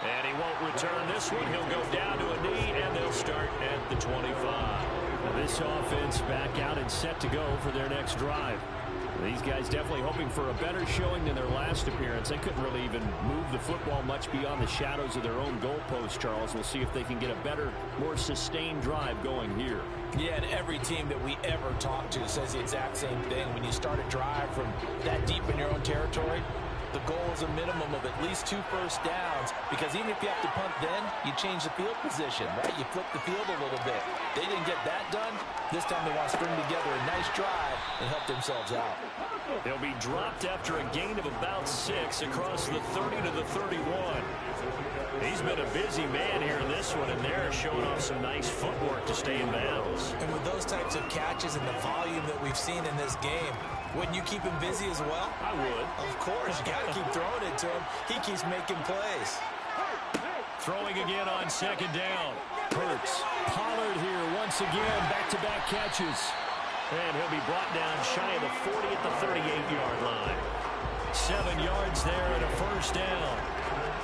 And he won't return this one. He'll go down to a knee, and they'll start at the 25. Now this offense back out and set to go for their next drive. These guys definitely hoping for a better showing than their last appearance. They couldn't really even move the football much beyond the shadows of their own goalpost, Charles. We'll see if they can get a better, more sustained drive going here. Yeah, and every team that we ever talk to says the exact same thing. When you start a drive from that deep in your own territory, the goal is a minimum of at least 2 first downs, because even if you have to punt then, you change the field position, right? You flip the field a little bit. They didn't get that done. This time they want to string together a nice drive and help themselves out. They'll be dropped after a gain of about 6 across the 30 to the 31. He's been a busy man here in this one, and they're showing off some nice footwork to stay in bounds. And with those types of catches and the volume that we've seen in this game, wouldn't you keep him busy as well? I would. Of course. You got to keep throwing it to him. He keeps making plays. Throwing again on 2nd down. Hurts. Pollard here once again. Back-to-back catches. And he'll be brought down shy of the 40 at the 38-yard line. 7 yards there and a first down.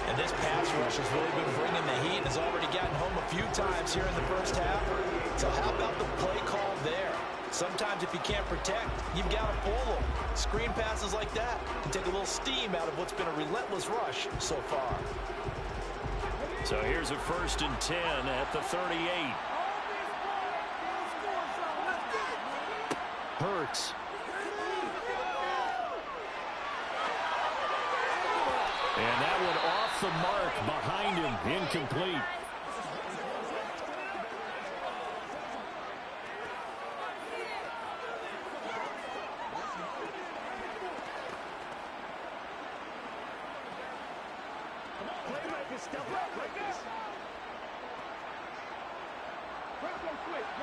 And this pass rush has really been bringing the heat and has already gotten home a few times here in the first half. So how about the play call there? Sometimes if you can't protect, you've got to pull them. Screen passes like that can take a little steam out of what's been a relentless rush so far. So here's a 1st and 10 at the 38. Hurts. And that one off the mark behind him, incomplete.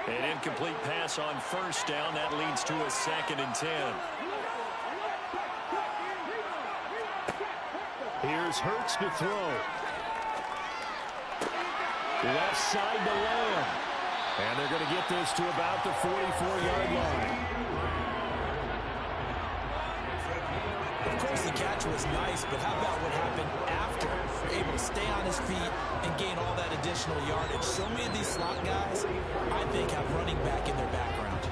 An incomplete pass on 1st down. That leads to a 2nd and 10. Here's Hurts to throw. Left side to Lamb. And they're going to get this to about the 44-yard line. Of course, the catch was nice, but how about what happened after? Able to stay on his feet and gain all that additional yardage. So many of these slot guys, I think, have running back in their background.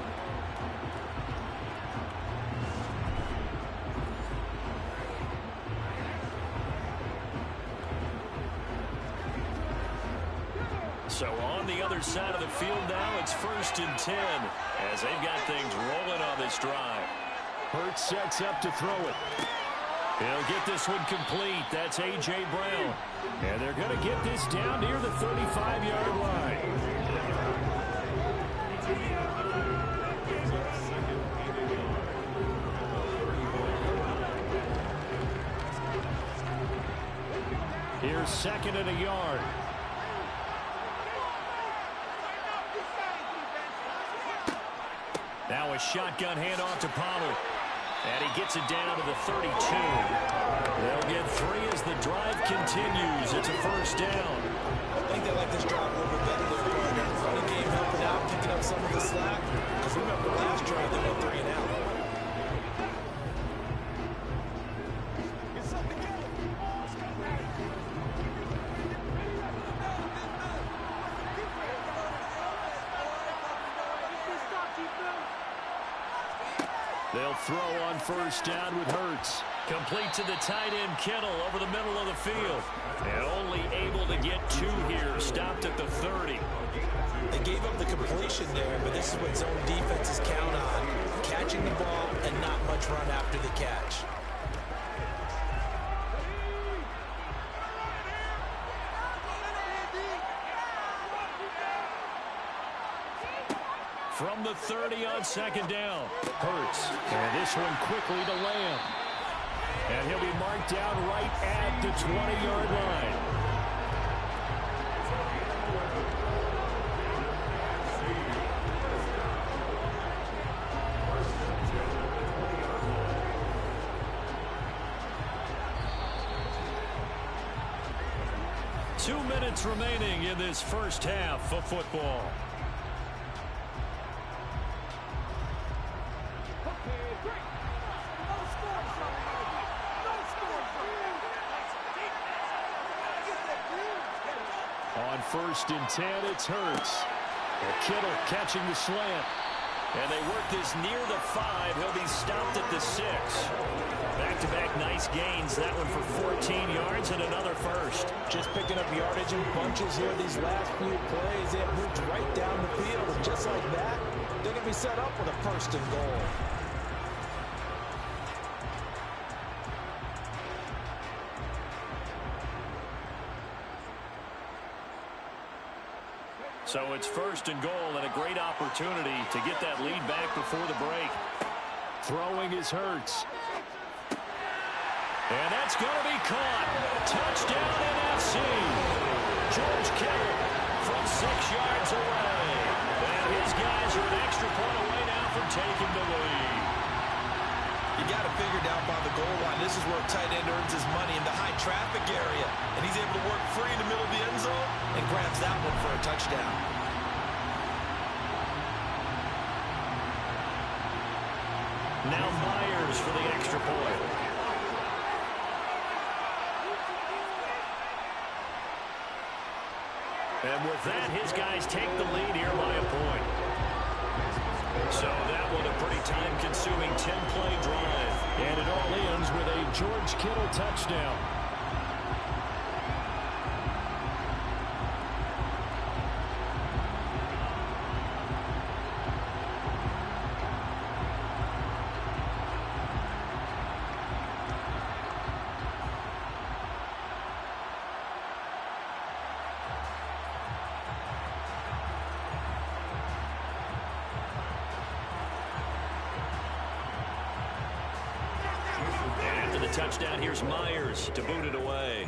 So on the other side of the field now, it's 1st and 10 as they've got things rolling on this drive. Hurts sets up to throw it. He'll get this one complete. That's A.J. Brown. And they're going to get this down near the 35-yard line. Here's 2nd and a yard. Now a shotgun handoff to Pollard. And he gets it down to the 32. They'll get 3 as the drive continues. It's a 1st down. I think they like this drive a little bit better there, partner. Running game helping out, picking up some of the slack. Because remember, last drive they went 3 and out. They'll throw on 1st down with Hurts. Complete to the tight end, Kittle, over the middle of the field. And only able to get 2 here. Stopped at the 30. They gave up the completion there, but this is what zone defenses count on. Catching the ball and not much run after the catch. From the 30 on 2nd down. Hurts. And this one quickly to Lamb. And he'll be marked down right at the 20-yard line. Two minutes remaining in this first half of football. On 1st and 10, it's Hurts. Kittle catching the slant. And they work this near the 5. He'll be stopped at the 6. Back-to-back nice gains. That one for 14 yards and another 1st. Just picking up yardage in bunches here these last few plays. They have moved right down the field. And just like that, they're going to be set up with a 1st and goal. So it's 1st and goal and a great opportunity to get that lead back before the break. Throwing is Hurts. And that's going to be caught. Touchdown NFC. George Kittle from 6 yards away. And his guys are an extra point away now from taking the lead. You got to figure down by the goal line. This is where a tight end earns his money in the high traffic area. And he's able to work free in the middle of the end zone and grabs that one for a touchdown. Now Myers for the extra point. And with that, his guys take the lead here by a point. So that one a pretty time-consuming 10-play drive. And it all ends with a George Kittle touchdown. Touchdown, here's Myers to boot it away.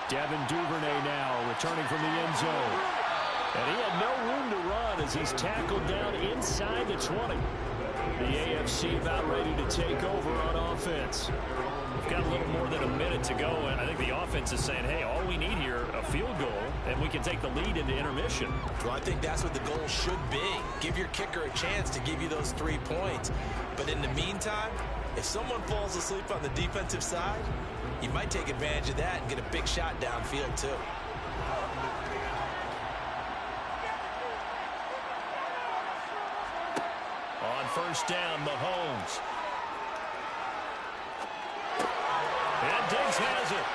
Devin Duvernay now returning from the end zone. And he had no room to run as he's tackled down inside the 20. The AFC about ready to take over on offense. We've got a little more than a minute to go, and I think the offense is saying, hey, all we need here, a field goal, and we can take the lead into intermission. Well, I think that's what the goal should be. Give your kicker a chance to give you those 3 points. But in the meantime, if someone falls asleep on the defensive side, you might take advantage of that and get a big shot downfield, too. On 1st down, Mahomes. And Diggs has it.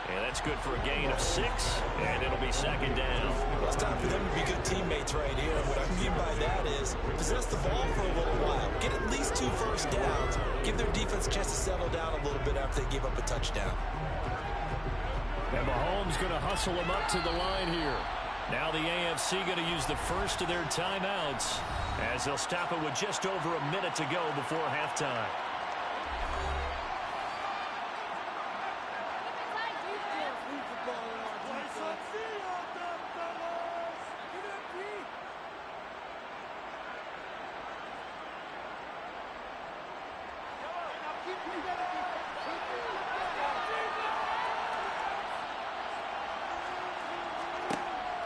And that's good for a gain of 6, and it'll be second down. Well, it's time for them to be good teammates right here. What I mean by that is possess the ball for a little while, get at least 2 first downs, give their defense a chance to settle down a little bit after they give up a touchdown. And Mahomes going to hustle them up to the line here. Now the AFC going to use the first of their timeouts as they'll stop it with just over a minute to go before halftime.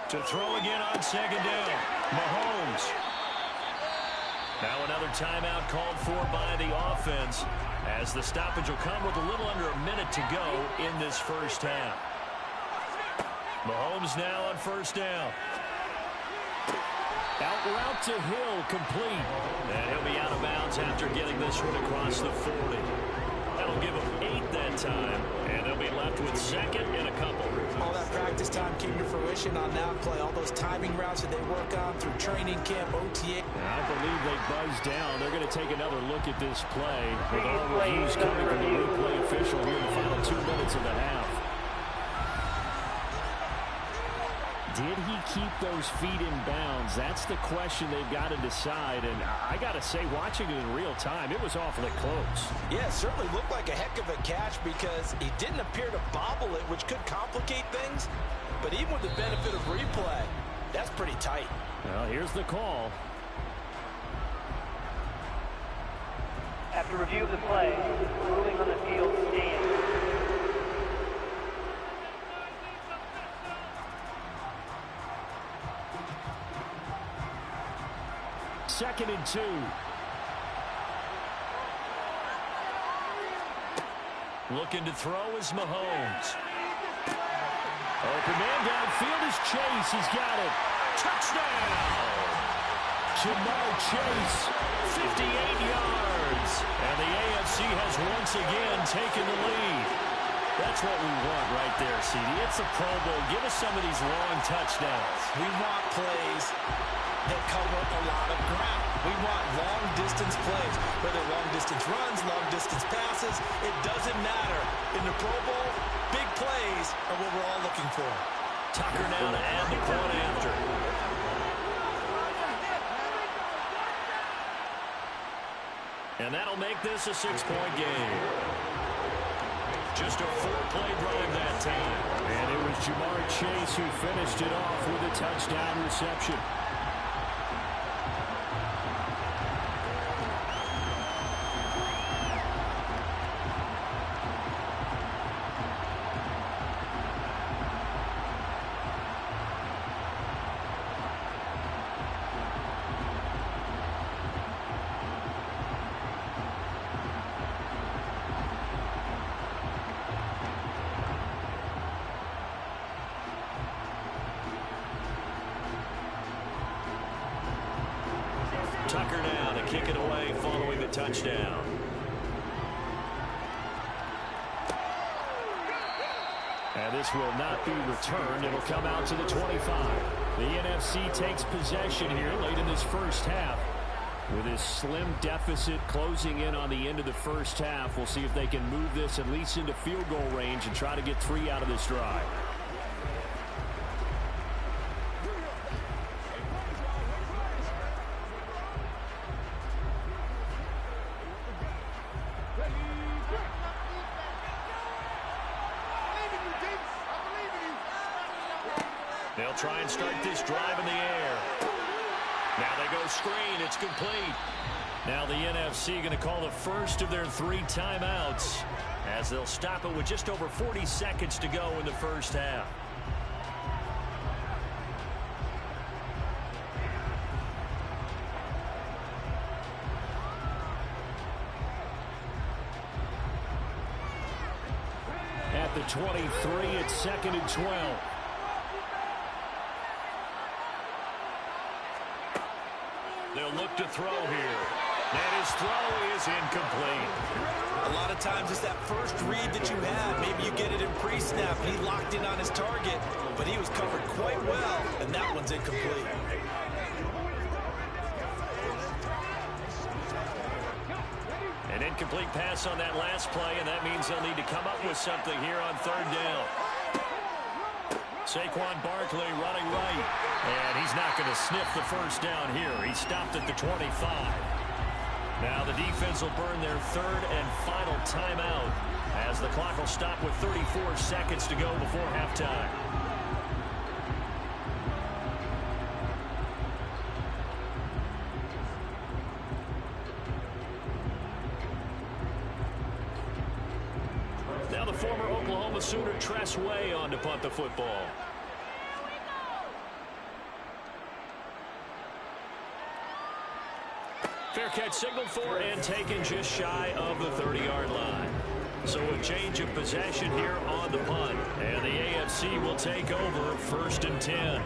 To throw again on second down, Mahomes. Now another timeout called for by the offense as the stoppage will come with a little under a minute to go in this first half. Mahomes now on first down. Out route to Hill, complete. And he'll be out of bounds after getting this one across the 40. That'll give them 8 that time, and they'll be left with second and a couple. All that practice time came to fruition on that play. All those timing routes that they work on through training camp, OTA. I believe they buzzed down. They're going to take another look at this play with all reviews coming from the replay official here in the final 2 minutes of the half. Did he keep those feet in bounds? That's the question they've got to decide. And I got to say, watching it in real time, it was awfully close. Yeah, it certainly looked like a heck of a catch because he didn't appear to bobble it, which could complicate things. But even with the benefit of replay, that's pretty tight. Well, here's the call. After review of the play, ruling on the field stands. Second and 2. Looking to throw is Mahomes. Open man downfield is Chase. He's got it. Touchdown! Jamar Chase, 58 yards. And the AFC has once again taken the lead. That's what we want right there, CD. It's a Pro Bowl. Give us some of these long touchdowns. We want plays that cover a lot of ground. We want long-distance plays, whether long-distance runs, long-distance passes. It doesn't matter. In the Pro Bowl, big plays are what we're all looking for. Tucker now to add the point after. And that'll make this a 6-point game. Just a 4-play drive that time. And it was Jamar Chase who finished it off with a touchdown reception. Tucker now to kick it away following the touchdown. And this will not be returned. It'll come out to the 25. The NFC takes possession here late in this first half. With this slim deficit closing in on the end of the first half, we'll see if they can move this at least into field goal range and try to get 3 out of this drive. They'll try and start this drive in the air. Now they go screen. It's complete. Now the NFC going to call the first of their 3 timeouts as they'll stop it with just over 40 seconds to go in the first half. At the 23, it's 2nd and 12. They'll look to throw here. And his throw is incomplete. A lot of times it's that first read that you have. Maybe you get it in pre-snap, and he locked in on his target, but he was covered quite well, and that one's incomplete. An incomplete pass on that last play, and that means they'll need to come up with something here on third down. Saquon Barkley running right, and he's not going to sniff the first down here. He stopped at the 25. Now the defense will burn their third and final timeout as the clock will stop with 34 seconds to go before halftime. Now the former Oklahoma Sooner Tress Way on to punt the football. Fair catch signaled for and taken just shy of the 30-yard line. So a change of possession here on the punt. And the AFC will take over 1st and 10.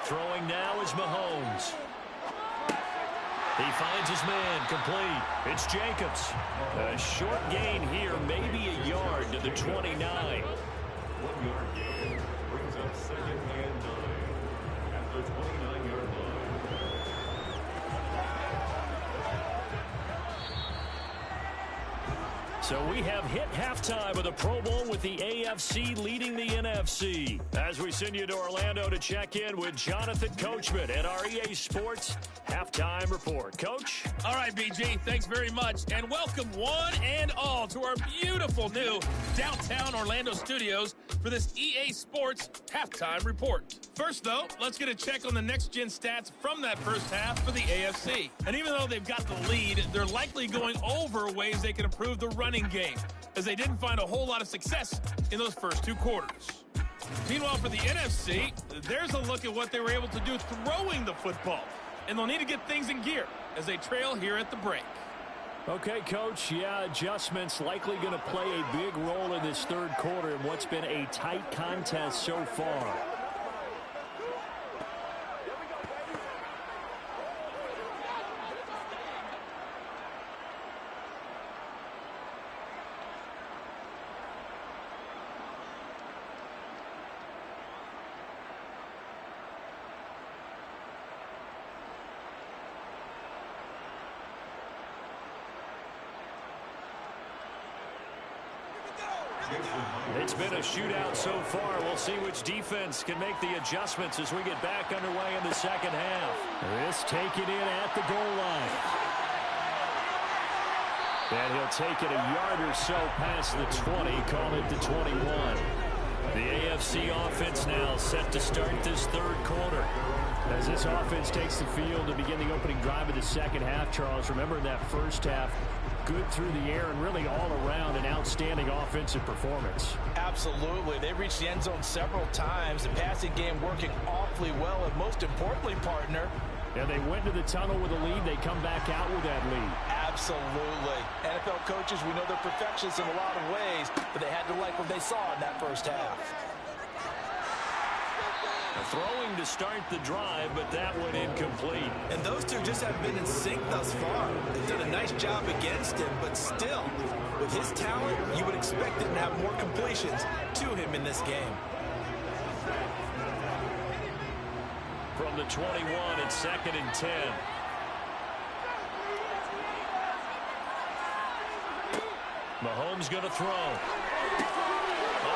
Throwing now is Mahomes. He finds his man, complete. It's Jacobs. A short gain here, maybe a yard to the 29. 1 yard gain brings up 2nd and 9 at the 29-yard line. So we have hit halftime of the Pro Bowl with the AFC leading the NFC. As we send you to Orlando to check in with Jonathan Coachman at our EA Sports Halftime Report. Coach? All right, BG, thanks very much. And welcome one and all to our beautiful new downtown Orlando studios for this EA Sports Halftime Report. First, though, let's get a check on the next-gen stats from that first half for the AFC. And even though they've got the lead, they're likely going over ways they can improve the running game, as they didn't find a whole lot of success in those first 2 quarters. Meanwhile, for the NFC, there's a look at what they were able to do throwing the football. And they'll need to get things in gear as they trail here at the break. Okay, Coach, yeah, adjustments likely going to play a big role in this third quarter in what's been a tight contest so far. It's been a shootout so far. We'll see which defense can make the adjustments as we get back underway in the second half. This taken in at the goal line. And he'll take it a yard or so past the 20, call it the 21. The AFC offense now set to start this third quarter. As this offense takes the field to begin the opening drive of the second half, Charles, remember that first half, good through the air and really all around an outstanding offensive performance. Absolutely. They reached the end zone several times. The passing game working awfully well, and most importantly, partner, and they went to the tunnel with a lead. They come back out with that lead. Absolutely. NFL coaches, we know they're perfectionists in a lot of ways, but they had to like what they saw in that first half. Throwing to start the drive, but that one incomplete. And those two just haven't been in sync thus far. They've done a nice job against him, but still, with his talent, you would expect him to have more completions to him in this game. From the 21, it's 2nd and 10. Mahomes going to throw.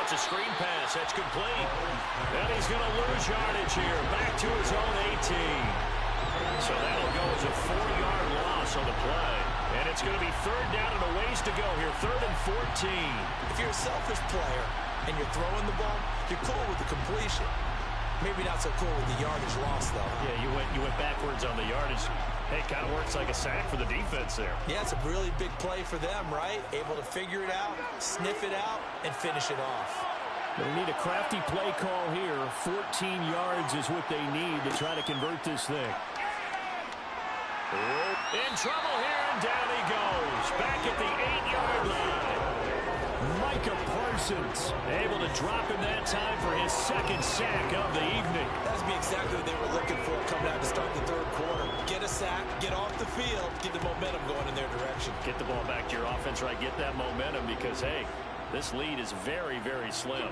It's a screen pass. That's complete. And he's going to lose yardage here. Back to his own 18. So that'll go as a 4-yard loss on the play. And it's going to be third down and a ways to go here. 3rd and 14. If you're a selfish player and you're throwing the ball, you're cool with the completion. Maybe not so cool with the yardage loss, though. Yeah, you went backwards on the yardage. Hey, kind of works like a sack for the defense there. Yeah, it's a really big play for them, right? Able to figure it out, sniff it out, and finish it off. They need a crafty play call here. 14 yards is what they need to try to convert this thing. In trouble here, and down he goes. Back at the 8-yard line. Micah Parsons able to drop him that time for his second sack of the evening. That would be exactly what they were looking for coming out to start the third quarter. Get a sack, get off the field, get the momentum going in their direction. Get the ball back to your offense, right? Get that momentum because, hey, this lead is very, very slim.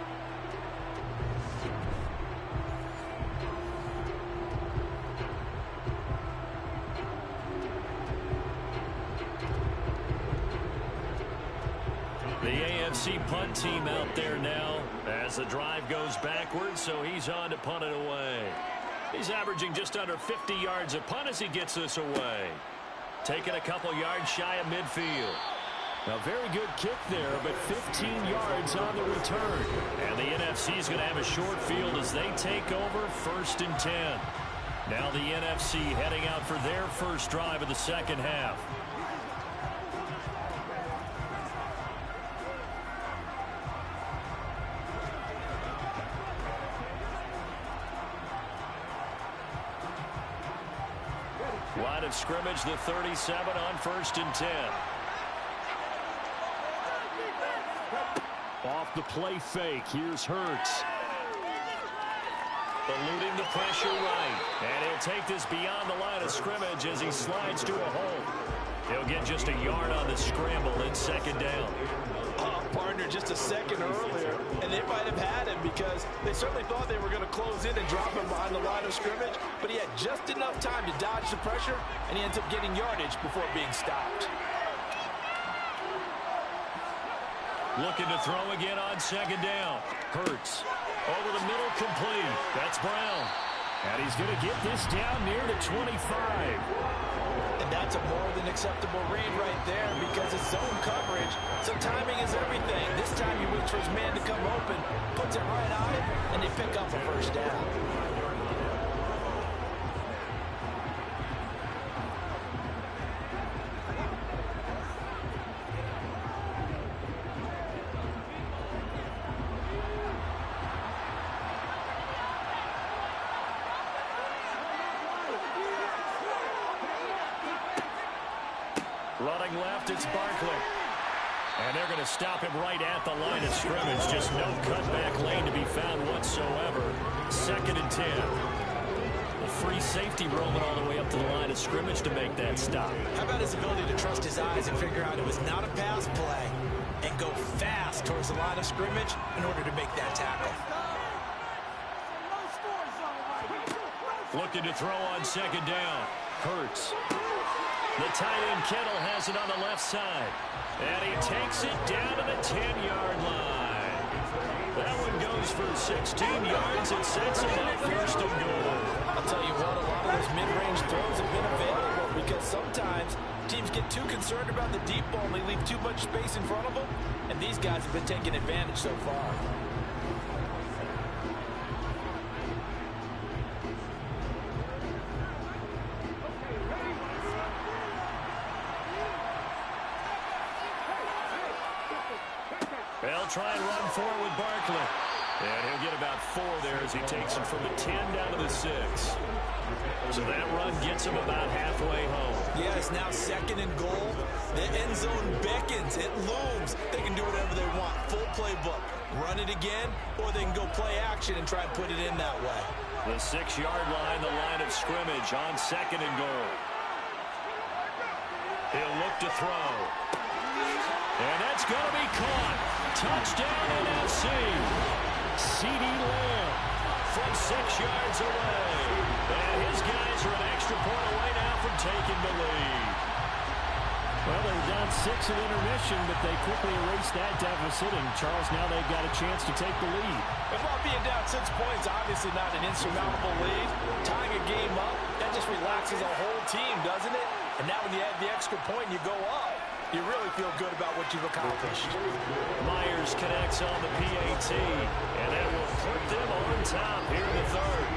The AFC punt team out there now as the drive goes backwards, so he's on to punt it away. He's averaging just under 50 yards a punt as he gets this away. Taking a couple yards shy of midfield. A very good kick there, but 15 yards on the return. And the NFC is going to have a short field as they take over 1st and 10. Now the NFC heading out for their first drive of the second half. Line of scrimmage, the 37 on 1st and 10. Off the play fake, here's Hurts. Eluding the pressure right. And he'll take this beyond the line of scrimmage as he slides to a hole. He'll get just a yard on the scramble in 2nd down. Partner just a second earlier, and they might have had him because they certainly thought they were going to close in and drop him behind the line of scrimmage, but he had just enough time to dodge the pressure, and he ends up getting yardage before being stopped. Looking to throw again on 2nd down. Hurts. Over the middle, complete. That's Brown. And he's going to get this down near the 25. And that's a more than acceptable read right there because it's zone coverage, so timing is everything. This time he waits for his man to come open, puts it right on it, and they pick up a 1st down. Running left, it's Barkley. And they're going to stop him right at the line of scrimmage. Just no cutback lane to be found whatsoever. 2nd and 10. A free safety roaming all the way up to the line of scrimmage to make that stop. How about his ability to trust his eyes and figure out it was not a pass play and go fast towards the line of scrimmage in order to make that tackle. Looking to throw on 2nd down. Hurts. The tight end Kittle has it on the left side. And he takes it down to the 10-yard line. That one goes for 16 yards and sets him up 1st and goal. I'll tell you what, a lot of those mid-range throws have been available because sometimes teams get too concerned about the deep ball and they leave too much space in front of them, and these guys have been taking advantage so far. They'll try and run forward with Barkley. And he'll get about 4 there as he takes him from the 10 down to the 6. So that run gets him about halfway home. Yeah, it's now 2nd and goal. The end zone beckons. It looms. They can do whatever they want. Full playbook. Run it again, or they can go play action and try and put it in that way. The 6-yard line, the line of scrimmage on 2nd and goal. He'll look to throw. And that's going to be caught. Touchdown NFC. CeeDee Lamb from 6 yards away. And his guys are an extra point away now from taking the lead. Well, they were down 6 at intermission, but they quickly erased that deficit. And, Charles, now they've got a chance to take the lead. And while being down 6 points, obviously not an insurmountable lead, tying a game up, that just relaxes a whole team, doesn't it? And now when you add the extra point and you go up, you really feel good about what you've accomplished. Myers connects on the PAT, and that will put them on top here in the 3rd.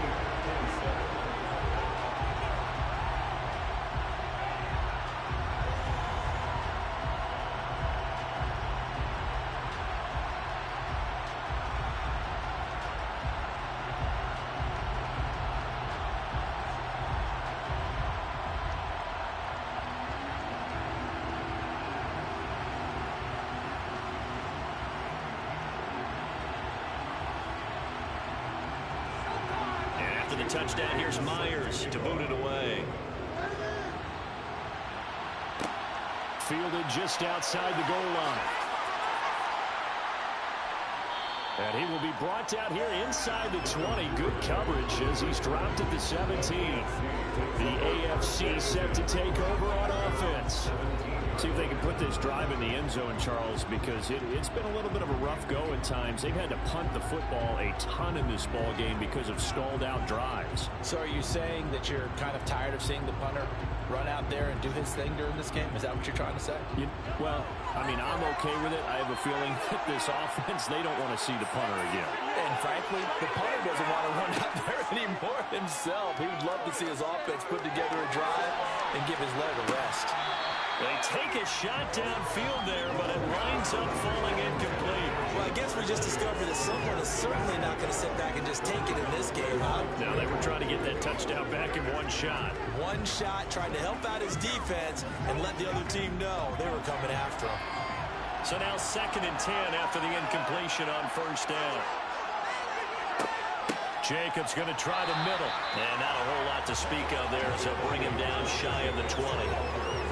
the touchdown. Here's Myers to boot it away. Fielded just outside the goal line. And he will be brought down here inside the 20. Good coverage as he's dropped at the 17. The AFC set to take over on offense. See if they can put this drive in the end zone, Charles, because it's been a little bit of a rough go at times. They've had to punt the football a ton in this ball game because of stalled out drives. So are you saying that you're kind of tired of seeing the punter run out there and do his thing during this game? Is that what you're trying to say? Well, I mean, I'm okay with it. I have a feeling that this offense, they don't want to see the punter again. And frankly, the punter doesn't want to run out there anymore himself. He would love to see his offense put together a drive and give his leg a rest. They take a shot downfield there, but it winds up falling incomplete. Well, I guess we just discovered that someone is certainly not going to sit back and just take it in this game, huh? Now they were trying to get that touchdown back in one shot. One shot, trying to help out his defense and let the other team know they were coming after him. So now 2nd and 10 after the incompletion on first down. Jacobs going to try the middle. And not a whole lot to speak of there as they'll bring him down shy of the 20.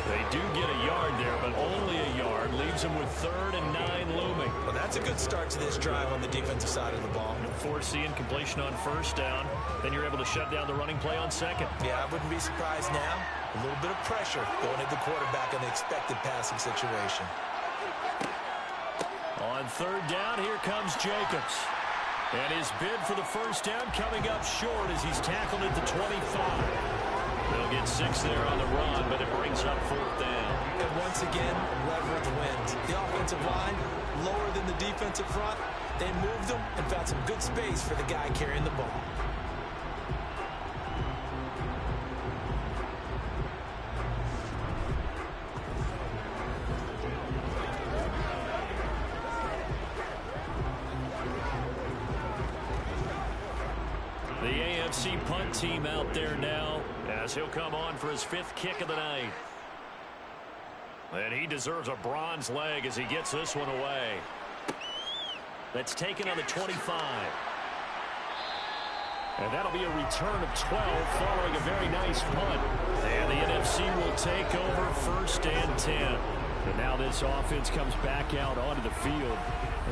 They do get a yard there, but only a yard. Leaves them with 3rd and 9 looming. Well, that's a good start to this drive on the defensive side of the ball. Force the incompletion on first down. Then you're able to shut down the running play on 2nd. Yeah, I wouldn't be surprised now. A little bit of pressure going at the quarterback in the expected passing situation. On 3rd down, here comes Jacobs. And his bid for the first down coming up short as he's tackled at the 25. They'll get 6 there on the run, but it brings up 4th down. And once again, leverage wins. The offensive line, lower than the defensive front. They moved them and found some good space for the guy carrying the ball. The AFC punt team out there now as he'll come on for his 5th kick of the night. And he deserves a bronze leg as he gets this one away. That's taken on the 25. And that'll be a return of 12 following a very nice punt. And the NFC will take over 1st and 10. And now this offense comes back out onto the field.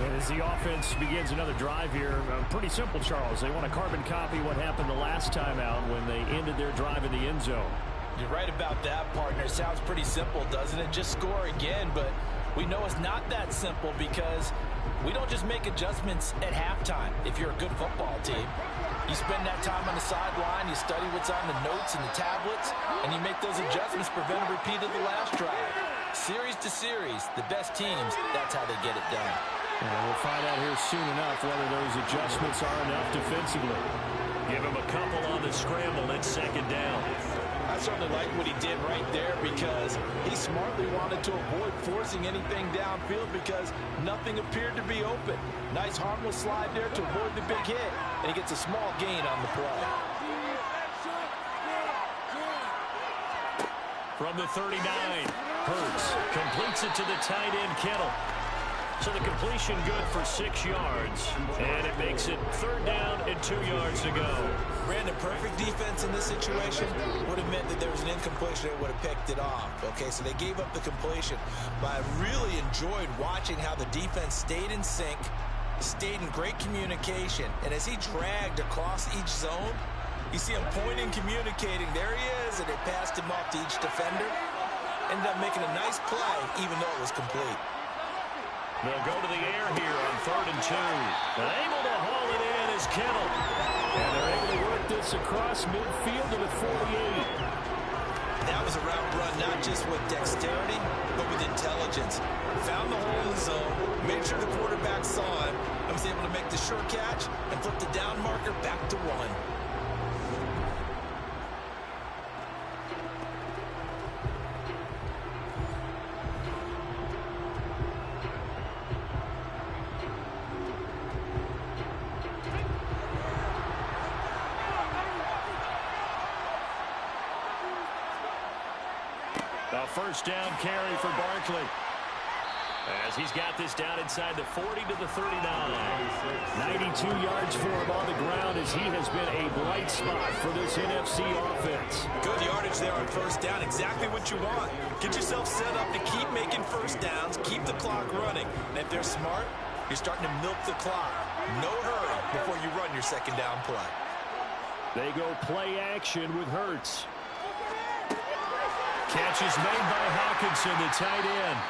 And as the offense begins another drive here, pretty simple, Charles. They want to carbon copy what happened the last time out when they ended their drive in the end zone. You're right about that, partner. It sounds pretty simple, doesn't it? Just score again, but we know it's not that simple because we don't just make adjustments at halftime if you're a good football team. You spend that time on the sideline, you study what's on the notes and the tablets, and you make those adjustments, prevent a repeat of the last drive. Series to series, the best teams, that's how they get it done. And we'll find out here soon enough whether those adjustments are enough defensively. Give him a couple on the scramble at 2nd down. I certainly like what he did right there because he smartly wanted to avoid forcing anything downfield because nothing appeared to be open. Nice harmless slide there to avoid the big hit, and he gets a small gain on the play. From the 39, Hurts completes it to the tight end, Kittle. So the completion good for 6 yards, and it makes it 3rd down and 2 yards to go. Brandon, perfect defense in this situation would have meant that there was an incompletion. They would have picked it off. Okay, so they gave up the completion. But I really enjoyed watching how the defense stayed in sync, stayed in great communication. And as he dragged across each zone, you see him pointing, communicating. There he is, and they passed him off to each defender. Ended up making a nice play, even though it was complete. They'll go to the air here on 3rd and 2. But able to haul it in is Kittle. And they're able to work this across midfield to the 48. That was a route run, not just with dexterity, but with intelligence. Found the hole in the zone, made sure the quarterback saw him, and was able to make the sure catch and flip the down marker back to 1. A 1st down carry for Barkley. As he's got this down inside the 40 to the 39. 92 yards for him on the ground as he has been a bright spot for this NFC offense. Good yardage there on first down. Exactly what you want. Get yourself set up to keep making first downs, keep the clock running. And if they're smart, you're starting to milk the clock. No hurry before you run your second down play. They go play action with Hurts. Catch is made by Hawkinson, the tight end.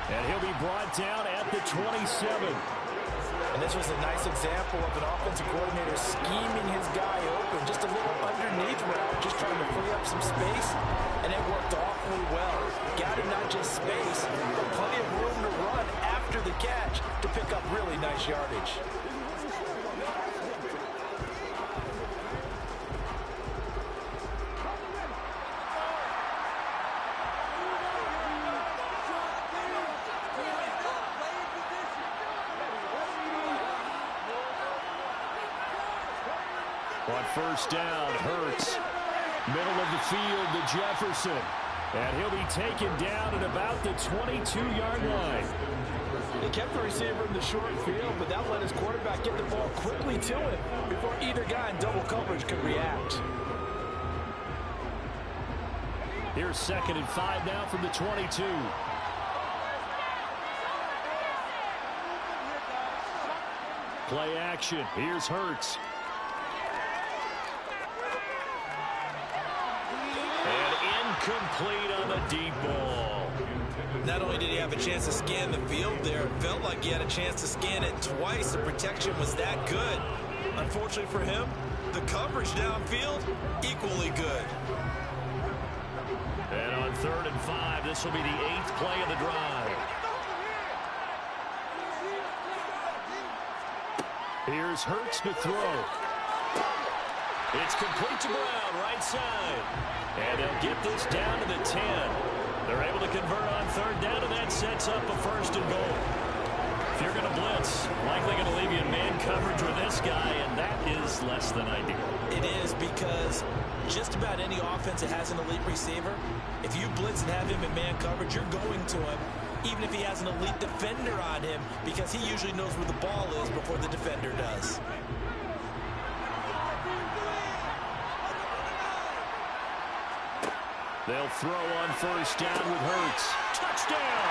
And he'll be brought down at the 27. And this was a nice example of an offensive coordinator scheming his guy open. Just a little underneath route, just trying to free up some space. And it worked awfully well. Got him not just space, but plenty of room to run after the catch to pick up really nice yardage. On first down, Hurts. Middle of the field to Jefferson. And he'll be taken down at about the 22-yard line. They kept the receiver in the short field, but that let his quarterback get the ball quickly to him before either guy in double coverage could react. Here's 2nd and 5 now from the 22. Play action. Here's Hurts. Complete on the deep ball. Not only did he have a chance to scan the field there, it felt like he had a chance to scan it twice. The protection was that good. Unfortunately for him, the coverage downfield, equally good. And on 3rd and 5, this will be the 8th play of the drive. Here's Hurts to throw. It's complete to Brown, right side. And they'll get this down to the 10. They're able to convert on 3rd down, and that sets up a 1st and goal. If you're going to blitz, likely going to leave you in man coverage with this guy, and that is less than ideal. It is, because just about any offense that has an elite receiver, if you blitz and have him in man coverage, you're going to him, even if he has an elite defender on him, because he usually knows where the ball is before the defender does. They'll throw on first down with Hurts. Touchdown!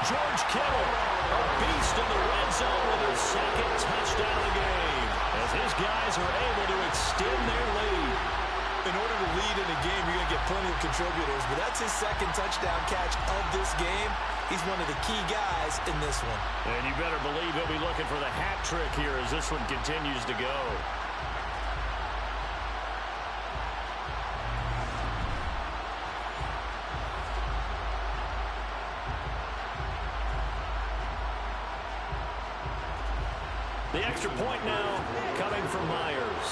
George Kittle, a beast in the red zone with his 2nd touchdown of the game, as his guys are able to extend their lead. In order to lead in a game, you're going to get plenty of contributors, but that's his 2nd touchdown catch of this game. He's one of the key guys in this one. And you better believe he'll be looking for the hat trick here as this one continues to go. The extra point now coming from Myers.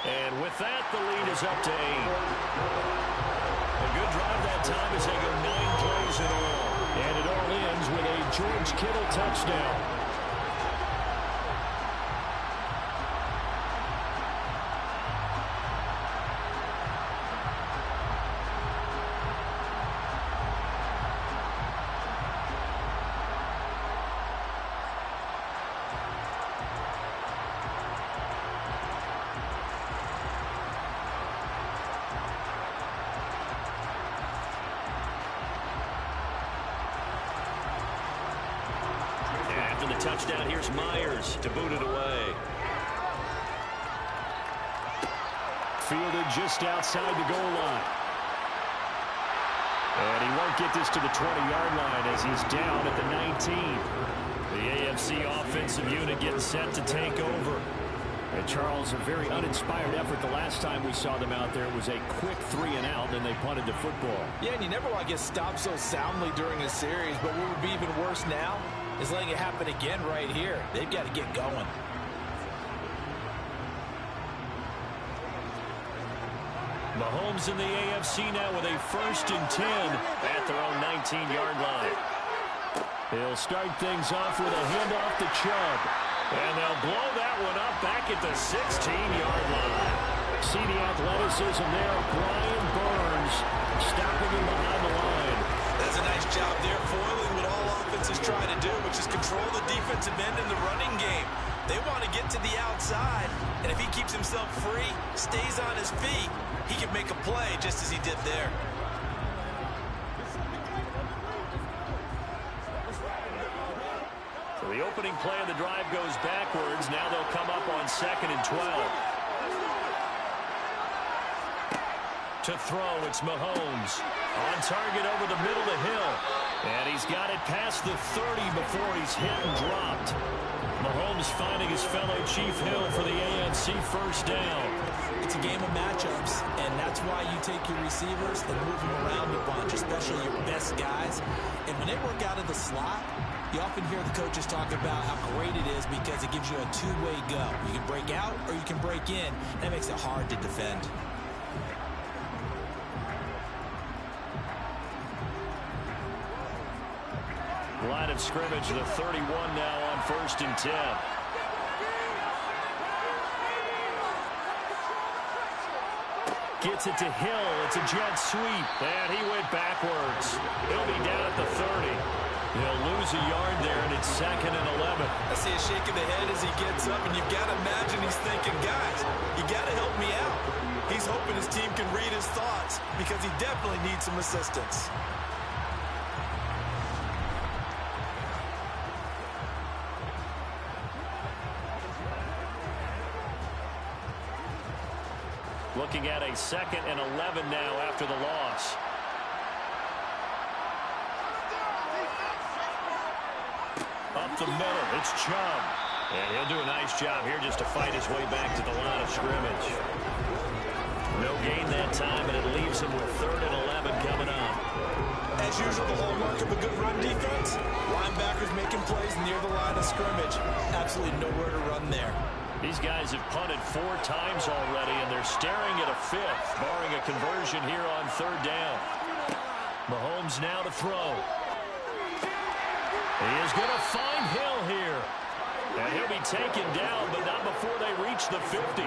And with that, the lead is up to 8. A good drive that time as they go 9 plays in all. And it all ends with a George Kittle touchdown. Touchdown, here's Myers to boot it away. Fielded just outside the goal line. And he won't get this to the 20-yard line as he's down at the 19. The AFC offensive unit getting set to take over. And Charles, a very uninspired effort the last time we saw them out there. It was a quick 3 and out, and they punted the football. Yeah, and you never want to get stopped so soundly during a series, but what would be even worse now is letting it happen again right here. They've got to get going. Mahomes in the AFC now with a 1st and 10 at their own 19-yard line. He'll start things off with a handoff to Chubb. And they'll blow that one up back at the 16-yard line. See the athleticism there of Brian Burns Mahomes stopping him behind the line. That's a nice job there, foiling what all offenses try to do, which is control the defensive end in the running game. They want to get to the outside, and if he keeps himself free, stays on his feet, he can make a play just as he did there. So the opening play of the drive goes backwards. Now they'll come up on 2nd and 12. To throw, it's Mahomes. On target over the middle of Hill. And he's got it past the 30 before he's hit and dropped. Mahomes finding his fellow Chief Hill for the AFC first down. It's a game of matchups, and that's why you take your receivers and move them around a bunch, especially your best guys. And when they work out of the slot, you often hear the coaches talk about how great it is because it gives you a two-way go. You can break out or you can break in. That makes it hard to defend. Line of scrimmage, the 31 now on 1st and 10. Gets it to Hill. It's a jet sweep. And he went backwards. He'll be down at the 30. He'll lose a yard there, and it's 2nd and 11. I see a shake of the head as he gets up, and you've got to imagine he's thinking, guys, you got to help me out. He's hoping his team can read his thoughts because he definitely needs some assistance. Looking at a 2nd and 11 now after the loss. Up the middle, it's Chubb. And he'll do a nice job here just to fight his way back to the line of scrimmage. No gain that time, and it leaves him with 3rd and 11 coming up. As usual, the hallmark of a good run defense, linebackers making plays near the line of scrimmage. Absolutely nowhere to run there. These guys have punted 4 times already, and they're staring at a 5th, barring a conversion here on 3rd down. Mahomes now to throw. He is going to find Hill here. And he'll be taken down, but not before they reach the 50.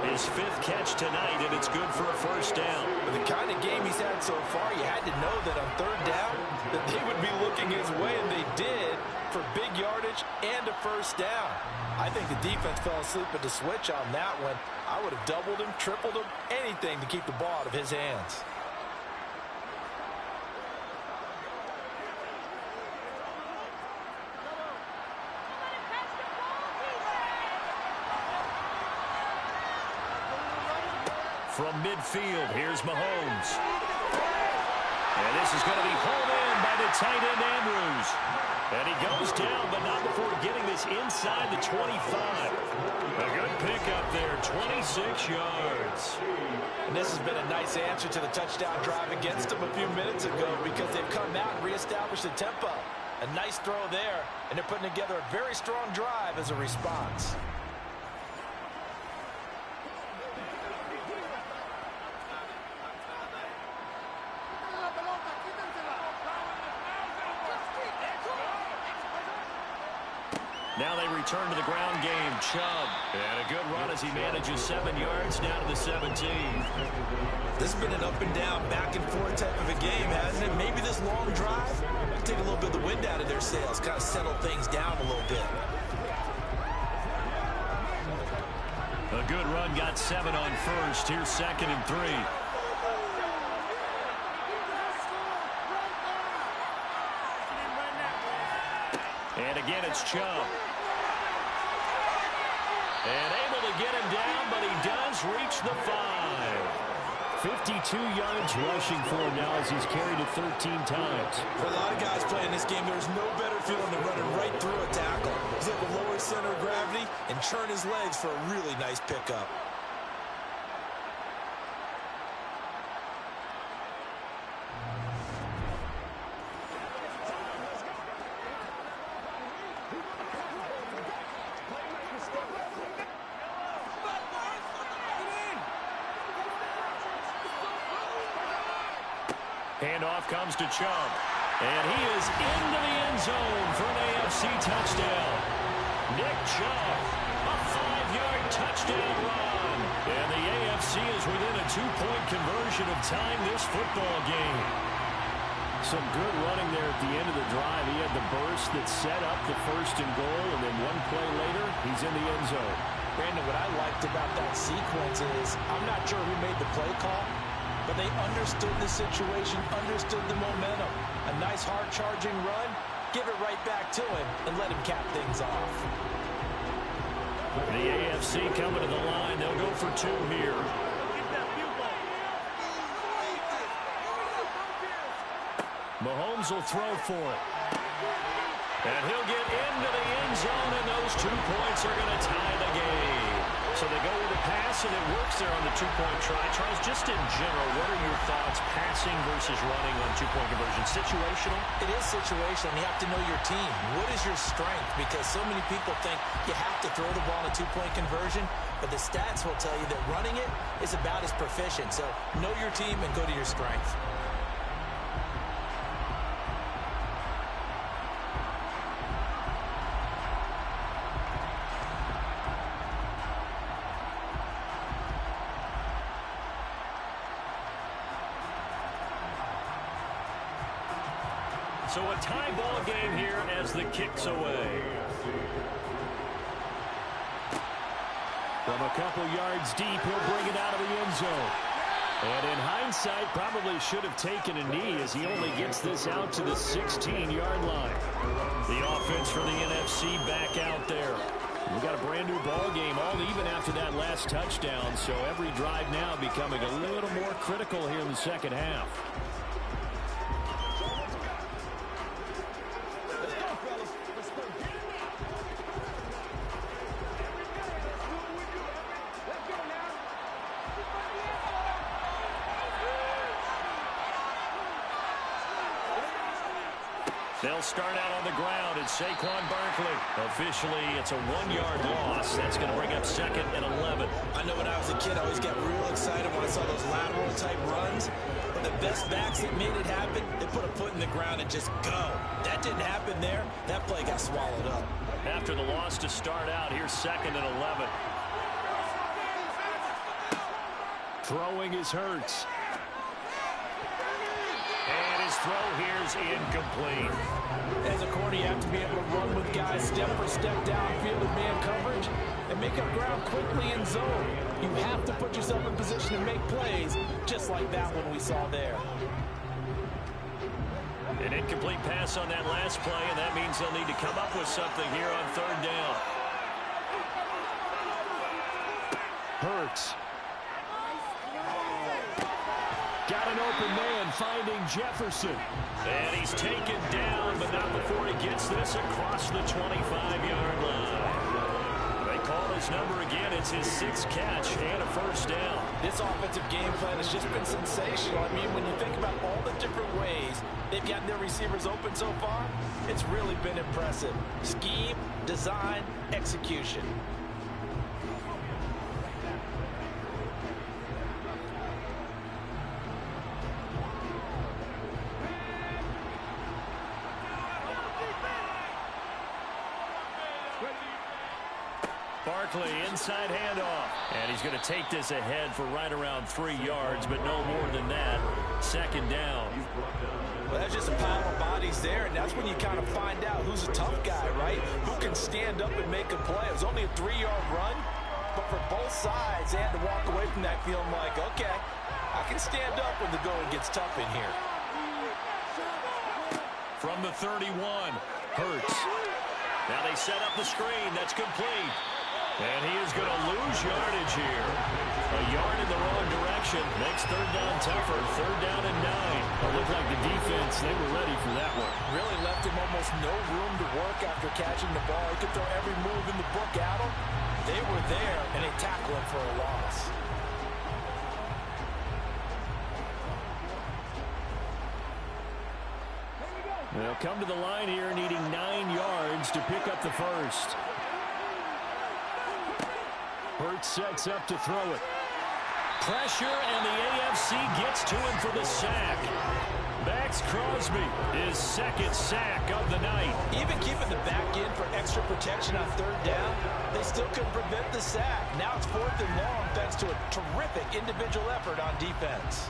His 5th catch tonight, and it's good for a first down. With the kind of game he's had so far, you had to know that on 3rd down that they would be looking his way, and they did for big yardage and a first down. I think the defense fell asleep at the switch on that one. I would have doubled him, tripled him, anything to keep the ball out of his hands. From midfield, here's Mahomes. And this is going to be hauled in by the tight end, Andrews. And he goes down, but not before getting this inside the 25. A good pickup there, 26 yards. And this has been a nice answer to the touchdown drive against them a few minutes ago because they've come out and reestablished the tempo. A nice throw there, and they're putting together a very strong drive as a response. Now they return to the ground game. Chubb. And a good run as he manages 7 yards down to the 17. This has been an up and down, back and forth type of a game, hasn't it? Maybe this long drive will take a little bit of the wind out of their sails, kind of settle things down a little bit. A good run, got 7 on first. Here's 2nd and 3. And again, it's Chubb. And able to get him down, but he does reach the 5. 52 yards rushing for him now as he's carried it 13 times. For a lot of guys playing this game, there's no better feeling than running right through a tackle. He's able to lower his center of gravity and churn his legs for a really nice pickup. Handoff comes to Chubb. And he is into the end zone for an AFC touchdown. Nick Chubb, a 5-yard touchdown run. And the AFC is within a 2-point conversion of tying this football game. Some good running there at the end of the drive. He had the burst that set up the 1st and goal, and then one play later, he's in the end zone. Brandon, what I liked about that sequence is I'm not sure who made the play call, but they understood the situation, understood the momentum. A nice hard-charging run, give it right back to him, and let him cap things off. The AFC coming to the line. They'll go for 2 here. Mahomes will throw for it. And he'll get into the end zone, and those 2 points are going to tie the game. So they go with a pass, and it works there on the 2-point try. Charles, just in general, what are your thoughts passing versus running on 2-point conversion? Situational? It is situational. You have to know your team. What is your strength? Because so many people think you have to throw the ball in a 2-point conversion, but the stats will tell you that running it is about as proficient. So know your team and go to your strength. So a tie ball game here as the kick's away. From a couple yards deep, he'll bring it out of the end zone. And in hindsight, probably should have taken a knee as he only gets this out to the 16-yard line. The offense for the NFC back out there. We've got a brand new ball game, all even after that last touchdown. So every drive now becoming a little more critical here in the second half. They'll start out on the ground. It's Saquon Barkley. Officially, it's a 1-yard loss. That's going to bring up 2nd and 11. I know when I was a kid, I always got real excited when I saw those lateral-type runs. But the best backs that made it happen, they put a foot in the ground and just go. That didn't happen there. That play got swallowed up. After the loss to start out, here's 2nd and 11. Throwing is Hurts. And his throw here's incomplete. As a corner, you have to be able to run with guys step for step downfield in man coverage and make up ground quickly in zone. You have to put yourself in position to make plays, just like that one we saw there. An incomplete pass on that last play, and that means they'll need to come up with something here on 3rd down. Hurts. Got an open man finding Jefferson. And he's taken down, but not before he gets this across the 25-yard line. They call his number again. It's his 6th catch and a 1st down. This offensive game plan has just been sensational. I mean, when you think about all the different ways they've gotten their receivers open so far, it's really been impressive. Scheme, design, execution. Barkley, inside handoff. And he's going to take this ahead for right around 3 yards, but no more than that. 2nd down. Well, that's just a pile of bodies there, and that's when you kind of find out who's a tough guy, right? Who can stand up and make a play. It was only a 3-yard run, but for both sides, they had to walk away from that feeling like, okay, I can stand up when the going gets tough in here. From the 31, Hurts. Now they set up the screen. That's complete. And he is going to lose yardage here. A yard in the wrong direction. Makes 3rd down tougher. 3rd down and 9. It looked like the defense, they were ready for that one. Really left him almost no room to work after catching the ball. He could throw every move in the book at him. They were there, and they tackled him for a loss. They'll come to the line here needing 9 yards to pick up the 1st. Hurts sets up to throw it. Pressure, and the AFC gets to him for the sack. Back Max Crosby, his second sack of the night. Even keeping the back in for extra protection on third down, they still couldn't prevent the sack. Now it's 4th and long thanks to a terrific individual effort on defense.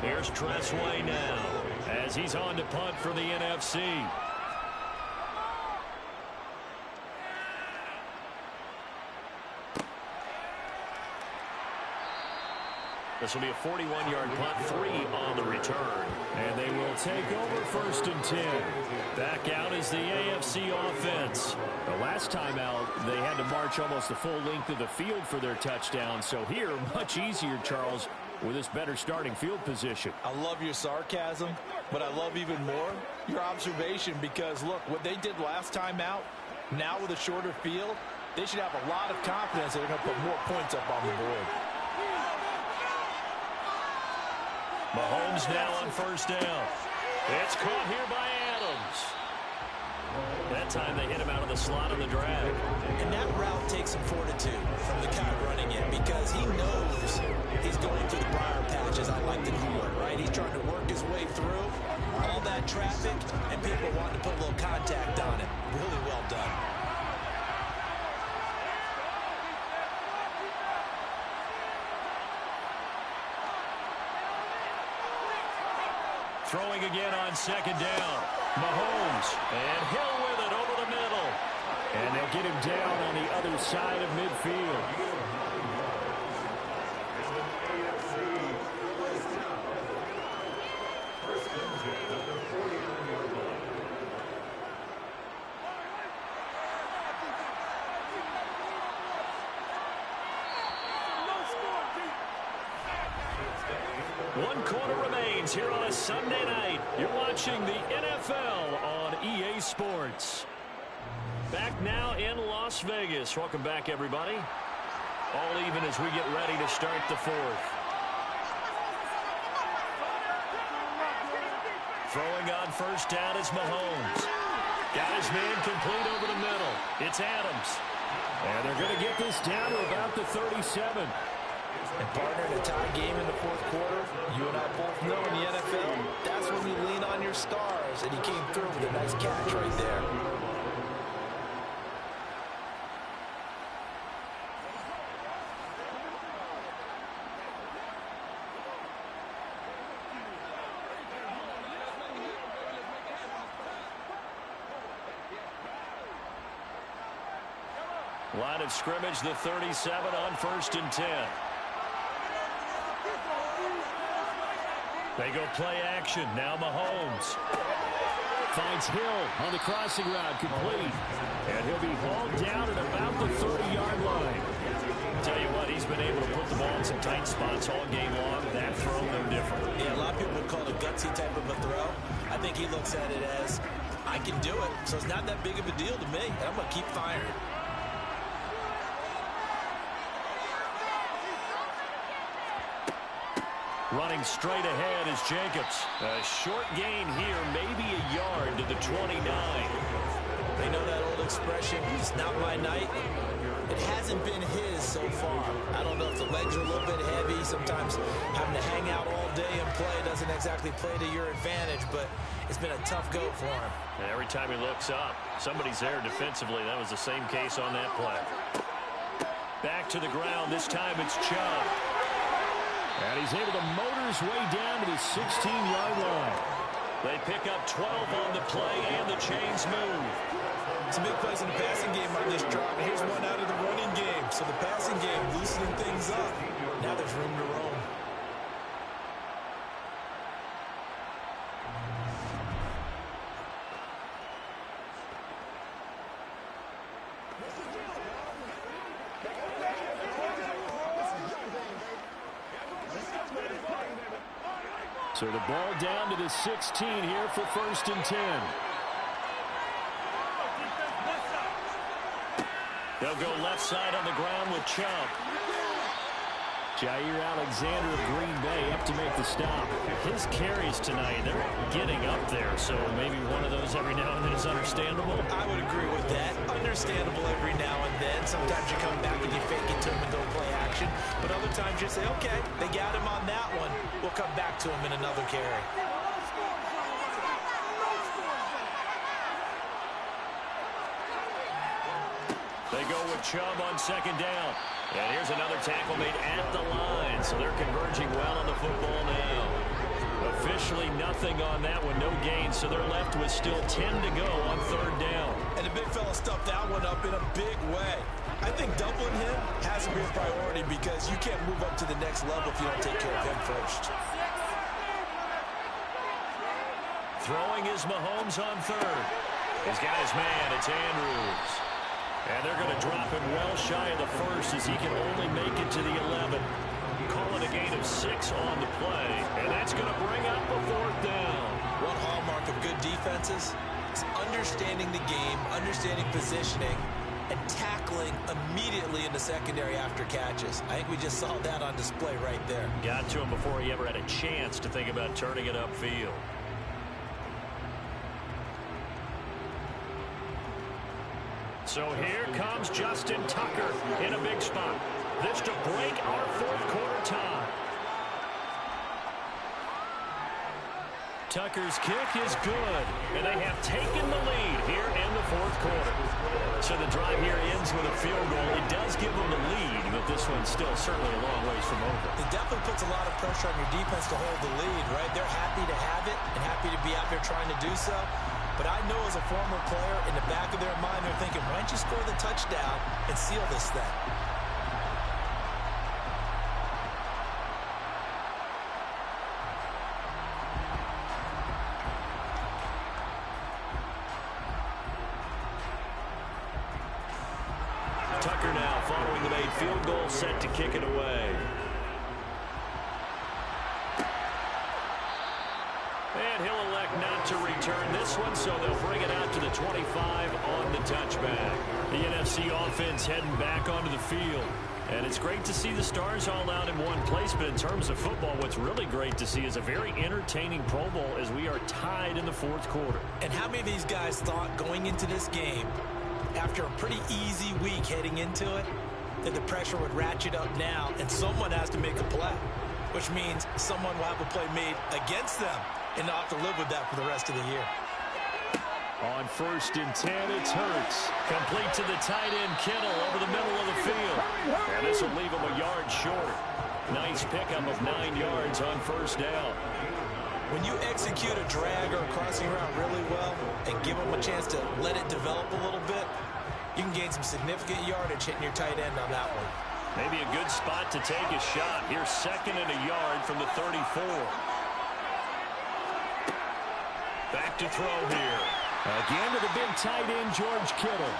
Here's Tressway now as he's on to punt for the NFC. This will be a 41-yard punt, 3 on the return. And they will take over 1st and 10. Back out is the AFC offense. The last time out, they had to march almost the full length of the field for their touchdown. So here, much easier, Charles, with this better starting field position. I love your sarcasm, but I love even more your observation because, look, what they did last time out, now with a shorter field, they should have a lot of confidence that they're going to put more points up on the board. Mahomes now on 1st down. It's caught here by Adams. That time they hit him out of the slot on the drag. And that route takes some fortitude from the guy running it because he knows he's going through the briar patch, as I like to call it, right? He's trying to work his way through all that traffic, and people want to put a little contact on it. Really well done. Throwing again on 2nd down. Mahomes, and Hill with it over the middle. And they'll get him down on the other side of midfield. One quarter remains here on a Sunday night. You're watching the NFL on EA Sports. Back now in Las Vegas. Welcome back, everybody. All even as we get ready to start the 4th. Throwing on 1st down is Mahomes. Got his man complete over the middle. It's Adams. And they're going to get this down to about the 37. And partner, in a tie game in the 4th quarter, you and I both know in the NFL, that's when you lean on your stars, and he came through with a nice catch right there. Line of scrimmage, the 37 on 1st and 10. They go play action. Now Mahomes finds Hill on the crossing route, complete. And he'll be hauled down at about the 30-yard line. Tell you what, he's been able to put the ball in some tight spots all game long. That throw, no different. Yeah, a lot of people would call it a gutsy type of a throw. I think he looks at it as, I can do it, so it's not that big of a deal to me, and I'm going to keep firing. Running straight ahead is Jacobs. A short gain here, maybe a yard to the 29. They know that old expression, it's not my night. It hasn't been his so far. I don't know if the legs are a little bit heavy. Sometimes having to hang out all day and play doesn't exactly play to your advantage, but it's been a tough go for him. And every time he looks up, somebody's there defensively. That was the same case on that play. Back to the ground. This time it's Chubb. And he's able to motor his way down to the 16-yard line. They pick up 12 on the play, and the chains move. Some big plays in the passing game on this drive. And here's one out of the running game. So the passing game loosening things up. Now there's room to roam. So the ball down to the 16 here for 1st and 10. They'll go left side on the ground with Chubb. Jair Alexander of Green Bay up to make the stop. His carries tonight, they're getting up there, so maybe one of those every now and then is understandable. I would agree with that. Understandable every now and then. Sometimes you come back and you fake it to him and go play action, but other times you say, okay, they got him on that one. We'll come back to him in another carry. They go with Chubb on second down. And here's another tackle made at the line, so they're converging well on the football now. Officially nothing on that one, no gain, so they're left with still 10 to go on third down. And the big fella stuffed that one up in a big way. I think doubling him has to be a priority because you can't move up to the next level if you don't take care of him first. Throwing is Mahomes on third. He's got his man, it's Andrews. And they're going to drop him well shy of the first as he can only make it to the 11. Call it a gain of 6 on the play. And that's going to bring up a fourth down. One hallmark of good defenses is understanding the game, understanding positioning, and tackling immediately in the secondary after catches. I think we just saw that on display right there. Got to him before he ever had a chance to think about turning it upfield. So here comes Justin Tucker in a big spot. This to break our fourth quarter tie. Tucker's kick is good, and they have taken the lead here in the fourth quarter. So the drive here ends with a field goal. It does give them the lead, but this one's still certainly a long ways from over. It definitely puts a lot of pressure on your defense to hold the lead, right? They're happy to have it and happy to be out there trying to do so. But I know as a former player, in the back of their mind, they're thinking, why don't you score the touchdown and seal this thing? Tucker now following the made field goal, set to kick it away. And he'll elect not to return this one, so they'll bring it out to the 25 on the touchback. The NFC offense heading back onto the field. And it's great to see the stars all out in one place, but in terms of football, what's really great to see is a very entertaining Pro Bowl as we are tied in the fourth quarter. And how many of these guys thought going into this game, after a pretty easy week heading into it, that the pressure would ratchet up now and someone has to make a play, which means someone will have a play made against them and not have to live with that for the rest of the year. On 1st and 10, it's Hurts. Complete to the tight end, Kittle, over the middle of the field. And this will leave him a yard short. Nice pickup of 9 yards on 1st down. When you execute a drag or a crossing route really well and give them a chance to let it develop a little bit, you can gain some significant yardage hitting your tight end on that one. Maybe a good spot to take a shot. Here's 2nd and a yard from the 34. Back to throw here. Again to the big tight end, George Kittle.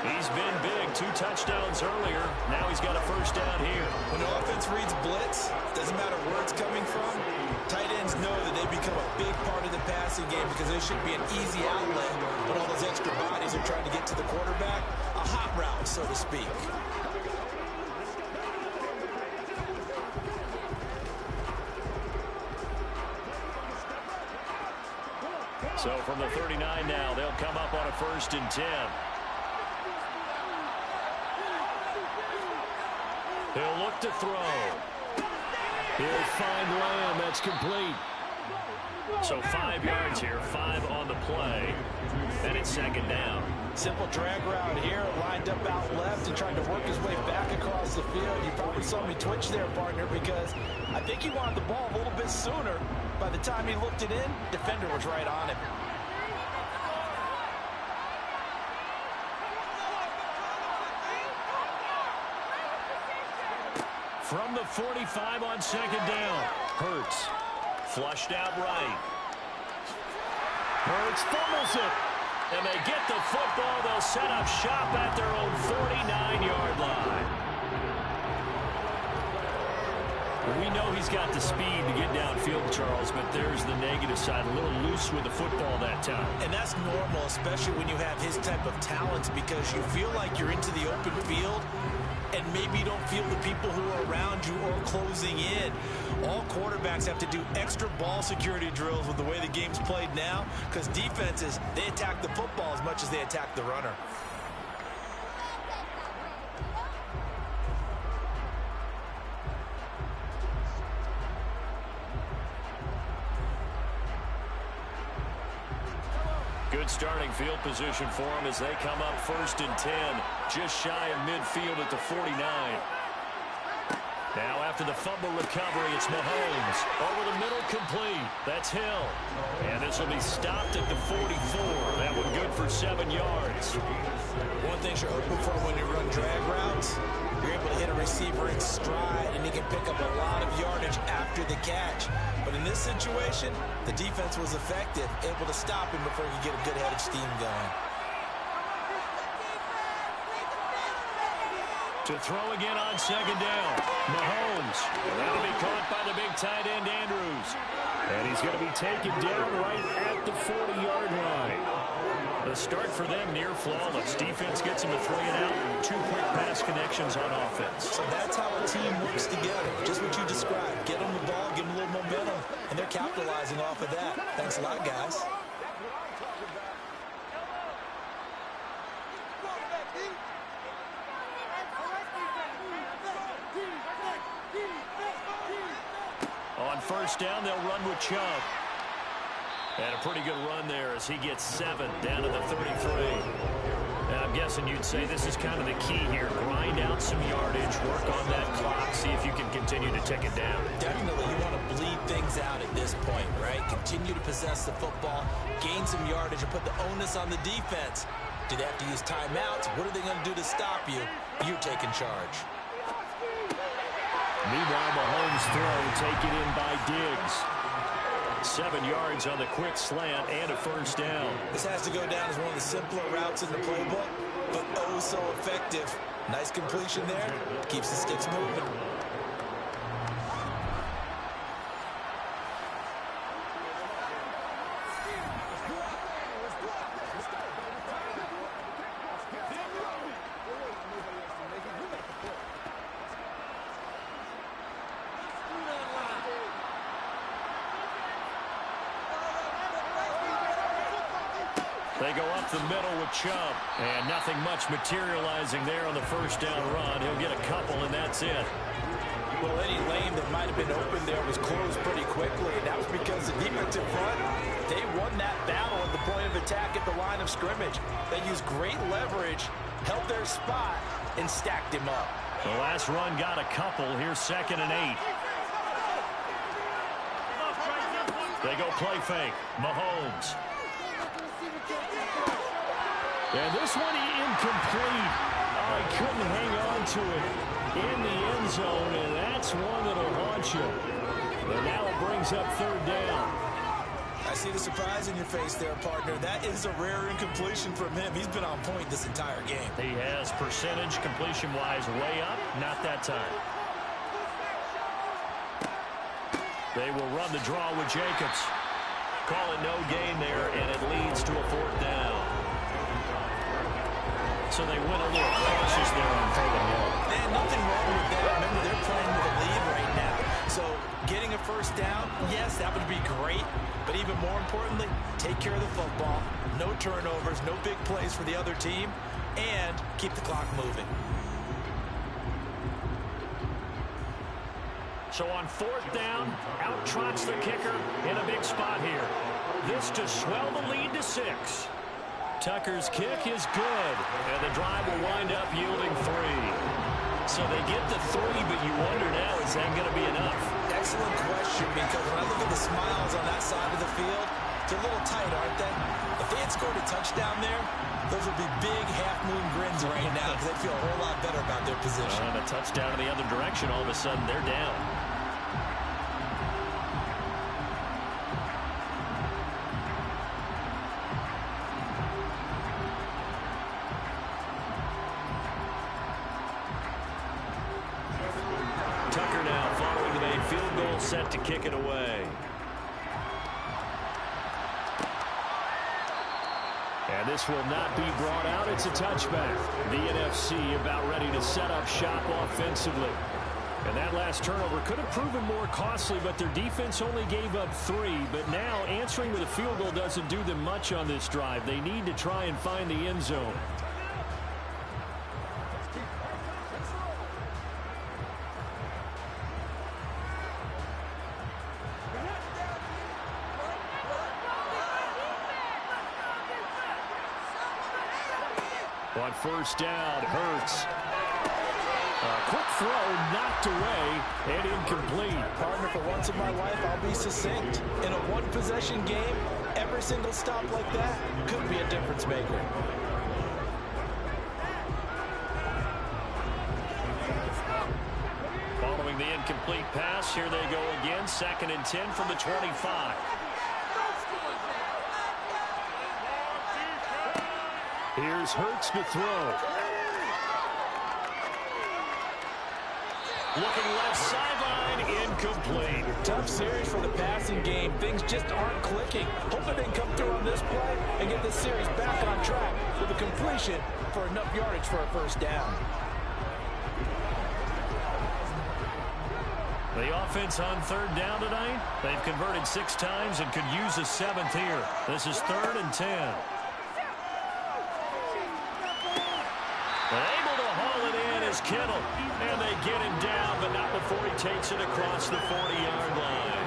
He's been big, 2 touchdowns earlier. Now he's got a 1st down here. When the offense reads blitz, doesn't matter where it's coming from, tight ends know that they become a big part of the passing game because there should be an easy outlet when all those extra bodies are trying to get to the quarterback. A hot route, so to speak. So from the 39 now, they'll come up on a 1st and 10. He'll look to throw. He'll find Lamb. That's complete. So 5 yards here, 5 on the play. And it's 2nd down. Simple drag route here, lined up out left and trying to work his way back across the field. You probably saw me twitch there, partner, because I think he wanted the ball a little bit sooner. By the time he looked it in, defender was right on him. From the 45 on 2nd down, Hurts flushed out right. Hurts fumbles it. And they get the football. They'll set up shop at their own 49-yard line. We know he's got the speed to get downfield, Charles, but there's the negative side. A little loose with the football that time. And that's normal, especially when you have his type of talents, because you feel like you're into the open field, and maybe you don't feel the people who are around you or closing in. All quarterbacks have to do extra ball security drills with the way the game's played now, because defenses, they attack the football as much as they attack the runner. Good starting field position for them as they come up 1st and 10, just shy of midfield at the 49. Now after the fumble recovery, it's Mahomes. Over the middle, complete. That's Hill. And this will be stopped at the 44. That one good for 7 yards. One thing you're hoping for when you run drag routes, you're able to hit a receiver in stride, and he can pick up a lot of yardage after the catch. But in this situation, the defense was effective, able to stop him before he could get a good head of steam going. To throw again on 2nd down. Mahomes. That'll be caught by the big tight end, Andrews. And he's going to be taken down right at the 40-yard line. The start for them near flawless. Defense gets him a 3 and out. 2 quick pass connections on offense. So that's how a team works together. Just what you described. Get them the ball, give them a little momentum, and they're capitalizing off of that. Thanks a lot, guys. On 1st down, they'll run with Chubb. And a pretty good run there as he gets 7 down to the 33. And I'm guessing you'd say this is kind of the key here. Grind out some yardage, work on that clock, see if you can continue to tick it down. Definitely, you want to bleed things out at this point, right? Continue to possess the football, gain some yardage, and put the onus on the defense. Do they have to use timeouts? What are they going to do to stop you? You're taking charge. Meanwhile, Mahomes' throw taken in by Diggs. 7 yards on the quick slant and a 1st down. This has to go down as one of the simpler routes in the playbook, but oh so effective. Nice completion there. Keeps the sticks moving. They go up the middle with Chubb, and nothing much materializing there on the 1st down run. He'll get a couple, and that's it. Well, any lane that might have been open there was closed pretty quickly, and that was because the defensive front, they won that battle at the point of attack at the line of scrimmage. They used great leverage, held their spot, and stacked him up. The last run got a couple. Here's 2nd and 8. They go play fake. Mahomes. And this one incomplete. Oh, he couldn't hang on to it in the end zone, and that's one that'll haunt you. And now it brings up 3rd down. I see the surprise in your face there, partner. That is a rare incompletion from him. He's been on point this entire game. He has percentage completion-wise way up. Not that time. They will run the draw with Jacobs. Call it no gain there, and it leads to a 4th down. So they went a little cautious there on 3rd and long. Man, nothing wrong with that. Remember, they're playing with a lead right now. So getting a 1st down, yes, that would be great. But even more importantly, take care of the football. No turnovers, no big plays for the other team, and keep the clock moving. So on 4th down, out trots the kicker in a big spot here. This to swell the lead to 6. Tucker's kick is good, and the drive will wind up yielding 3. So they get the 3, but you wonder now, is that going to be enough? Excellent question, because when I look at the smiles on that side of the field, they're a little tight, aren't they? If they had scored a touchdown there, those would be big half-moon grins right now, because they feel a whole lot better about their position. And a touchdown in the other direction, all of a sudden they're down. Tucker now following the made field goal, set to kick it away. And this will not be brought out. It's a touchback. The NFC about ready to set up shop offensively. And that last turnover could have proven more costly, but their defense only gave up 3. But now answering with a field goal doesn't do them much on this drive. They need to try and find the end zone. On first down, Hurts. A quick throw knocked away and incomplete. Partner, for once in my life, I'll be succinct. In a one-possession game, every single stop like that could be a difference maker. Following the incomplete pass, here they go again. 2nd and 10 from the 25. Here's Hurts to throw. Looking left sideline, incomplete. Tough series for the passing game. Things just aren't clicking. Hoping they can come through on this play and get this series back on track with a completion for enough yardage for a first down. The offense on 3rd down tonight, they've converted 6 times and could use a 7th here. This is 3rd and 10. Able to haul it in is Kittle. And they get him down, but not before he takes it across the 40-yard line.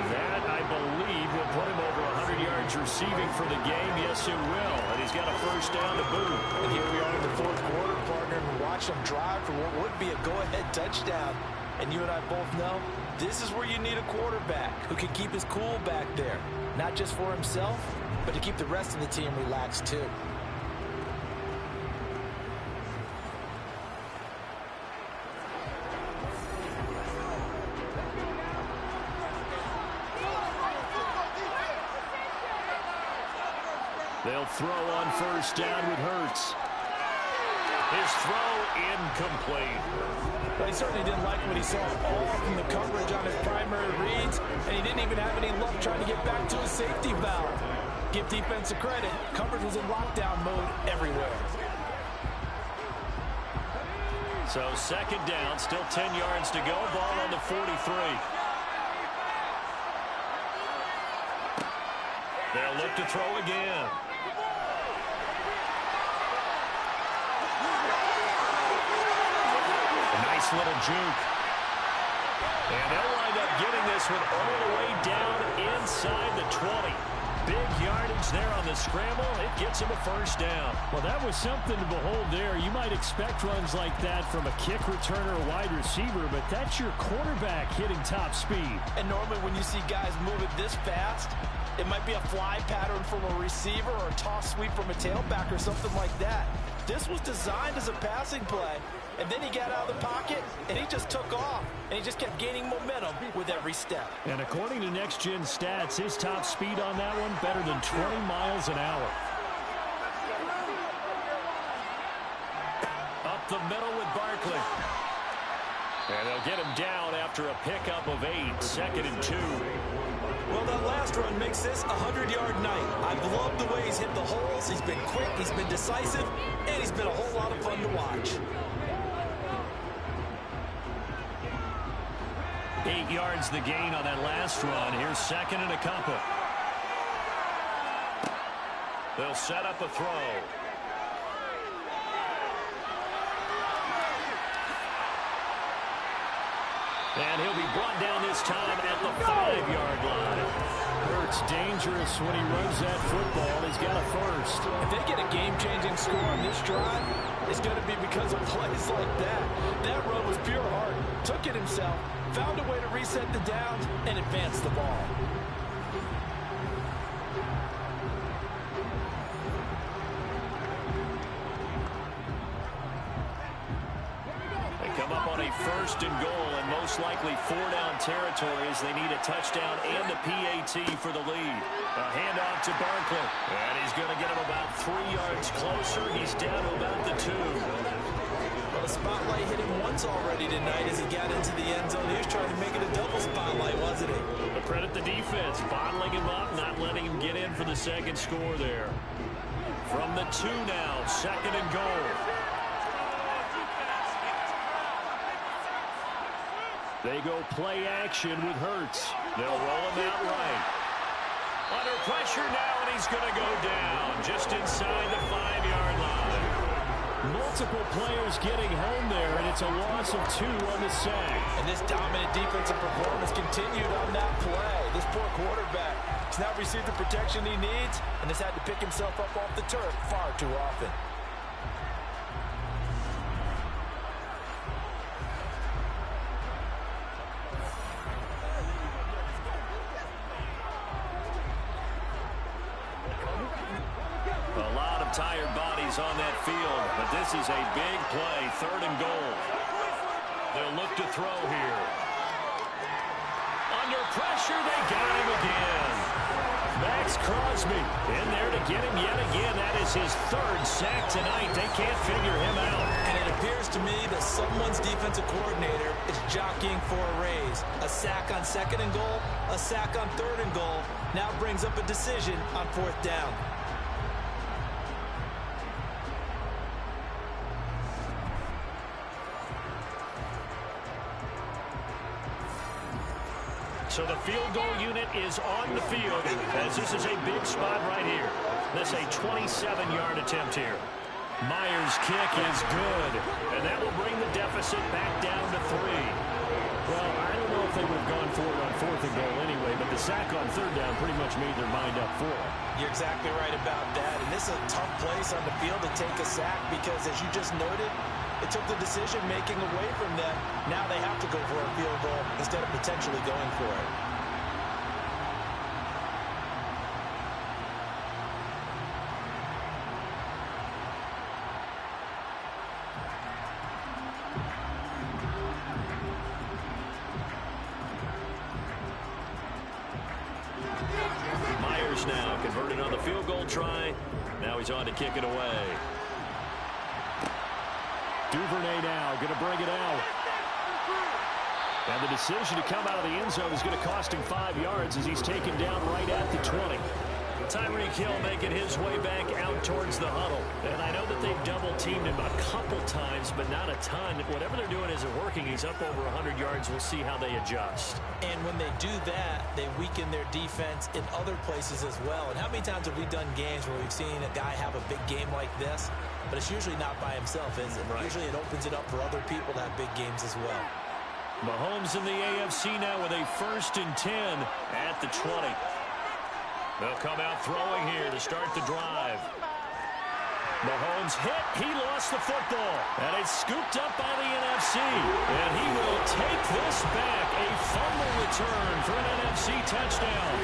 That, I believe, will put him over 100 yards receiving for the game. Yes, it will. And he's got a first down to boot. And here we are in the 4th quarter, partner, and watch them drive for what would be a go-ahead touchdown. And you and I both know this is where you need a quarterback who can keep his cool back there. Not just for himself, but to keep the rest of the team relaxed, too. They'll throw on first down with Hurts. His throw incomplete. But he certainly didn't like what he saw all from the coverage on his primary reads, and he didn't even have any luck trying to get back to his safety valve. Give defense a credit. Coverage was in lockdown mode everywhere. So 2nd down, still 10 yards to go. Ball on the 43. They'll look to throw again. Nice little juke. And they'll wind up getting this one all the way down inside the 20. Big yardage there on the scramble. It gets him a first down. Well, that was something to behold there. You might expect runs like that from a kick returner or wide receiver, but that's your quarterback hitting top speed. And normally when you see guys move it this fast, it might be a fly pattern from a receiver or a toss sweep from a tailback or something like that. This was designed as a passing play, and then he got out of the pocket, and he just took off, and he just kept gaining momentum with every step. And according to Next Gen Stats, his top speed on that one better than 20 miles an hour. Up the middle with Barkley. And they'll get him down after a pickup of 8, 2nd and 2. Well, that last run makes this a 100-yard night. I've loved the way he's hit the holes. He's been quick, he's been decisive, and he's been a whole lot of fun to watch. 8 yards the gain on that last run. Here's 2nd and a couple. They'll set up a throw. And he'll be brought down this time at the 5-yard line. Hurts dangerous when he runs that football. He's got a first. If they get a game-changing score on this drive, it's going to be because of plays like that. That run was pure heart. Took it himself, found a way to reset the downs, and advance the ball. Come up on a 1st and goal, and most likely 4-down territory as they need a touchdown and a PAT for the lead. A handoff to Barkley, and he's going to get him about 3 yards closer. He's down to about the 2. Well, the spotlight hit him once already tonight as he got into the end zone. He was trying to make it a double spotlight, wasn't he? But credit the defense, bottling him up, not letting him get in for the 2nd score there. From the 2 now, 2nd and goal. They go play action with Hurts. They'll roll him out right. Under pressure now, and he's going to go down just inside the 5-yard line. Multiple players getting home there, and it's a loss of 2 on the sack. And this dominant defensive performance continued on that play. This poor quarterback has not received the protection he needs and has had to pick himself up off the turf far too often. A lot of tired bodies on that field, but this is a big play, 3rd and goal. They'll look to throw here. Under pressure, they got him again. Max Crosby in there to get him yet again. That is his 3rd sack tonight. They can't figure him out. And it appears to me that someone's defensive coordinator is jockeying for a raise. A sack on 2nd and goal, a sack on 3rd and goal. Now brings up a decision on 4th down. So the field goal unit is on the field as this is a big spot right here. This is a 27-yard attempt here. Myers' kick is good, and that will bring the deficit back down to 3. Well, I don't know if they would have gone for it on 4th and goal anyway, but the sack on 3rd down pretty much made their mind up for it. You're exactly right about that. And this is a tough place on the field to take a sack because, as you just noted, it took the decision-making away from them. Now they have to go for a field goal instead of potentially going for it. Myers now converted on the field goal try. Now he's on to kick it away. Duvernay now going to bring it out. And the decision to come out of the end zone is going to cost him 5 yards as he's taken down right at the 20. Tyreek Hill making his way back out towards the huddle. And I know that they've double-teamed him a couple times, but not a ton. Whatever they're doing isn't working. He's up over 100 yards. We'll see how they adjust. And when they do that, they weaken their defense in other places as well. And how many times have we done games where we've seen a guy have a big game like this? But it's usually not by himself, is it? Right. Usually it opens it up for other people to have big games as well. Mahomes in the AFC now with a 1st and 10 at the 20. They'll come out throwing here to start the drive. Mahomes hit. He lost the football. And it's scooped up by the NFC. And he will take this back. A fumble return for an NFC touchdown.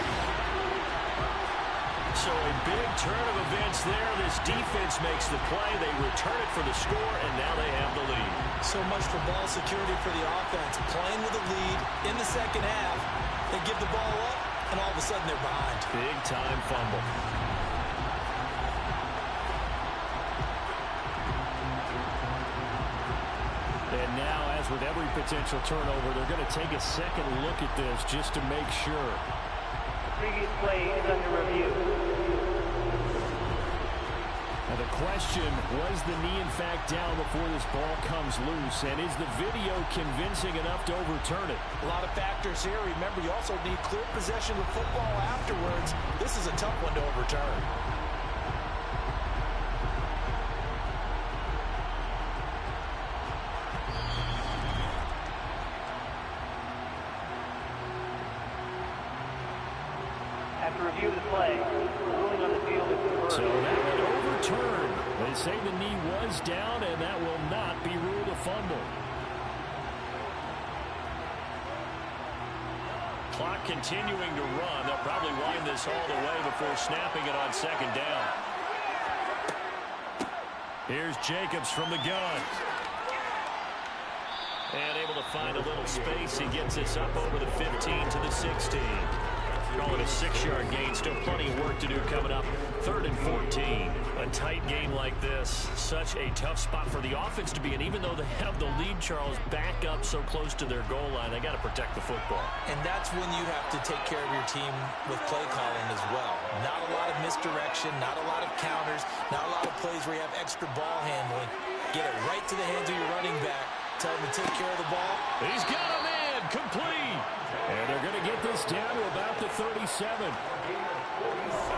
So a big turn of events there. This defense makes the play. They return it for the score, and now they have the lead. So much for ball security for the offense. Playing with a lead in the second half. They give the ball up, and all of a sudden they're behind. Big-time fumble. And now, as with every potential turnover, they're going to take a second look at this just to make sure. Previous play is under review. Now the question, was the knee in fact down before this ball comes loose? And is the video convincing enough to overturn it? A lot of factors here. Remember, you also need clear possession of football afterwards. This is a tough one to overturn. After review of the play, ruling on the field is confirmed. So that would overturn. They say the knee was down, and that will not be ruled a fumble. Clock continuing to run. They'll probably wind this all the way before snapping it on 2nd down. Here's Jacobs from the gun. And able to find a little space. He gets this up over the 15 to the 16. Call it a 6-yard gain. Still plenty of work to do coming up. 3rd and 14. A tight game like this, such a tough spot for the offense to be in. Even though they have the lead, Charles, back up so close to their goal line, they got to protect the football. And that's when you have to take care of your team with play calling as well. Not a lot of misdirection, not a lot of counters, not a lot of plays where you have extra ball handling. Get it right to the hands of your running back. Tell him to take care of the ball. He's got him in. Complete. And they're going to get this down to about the 37.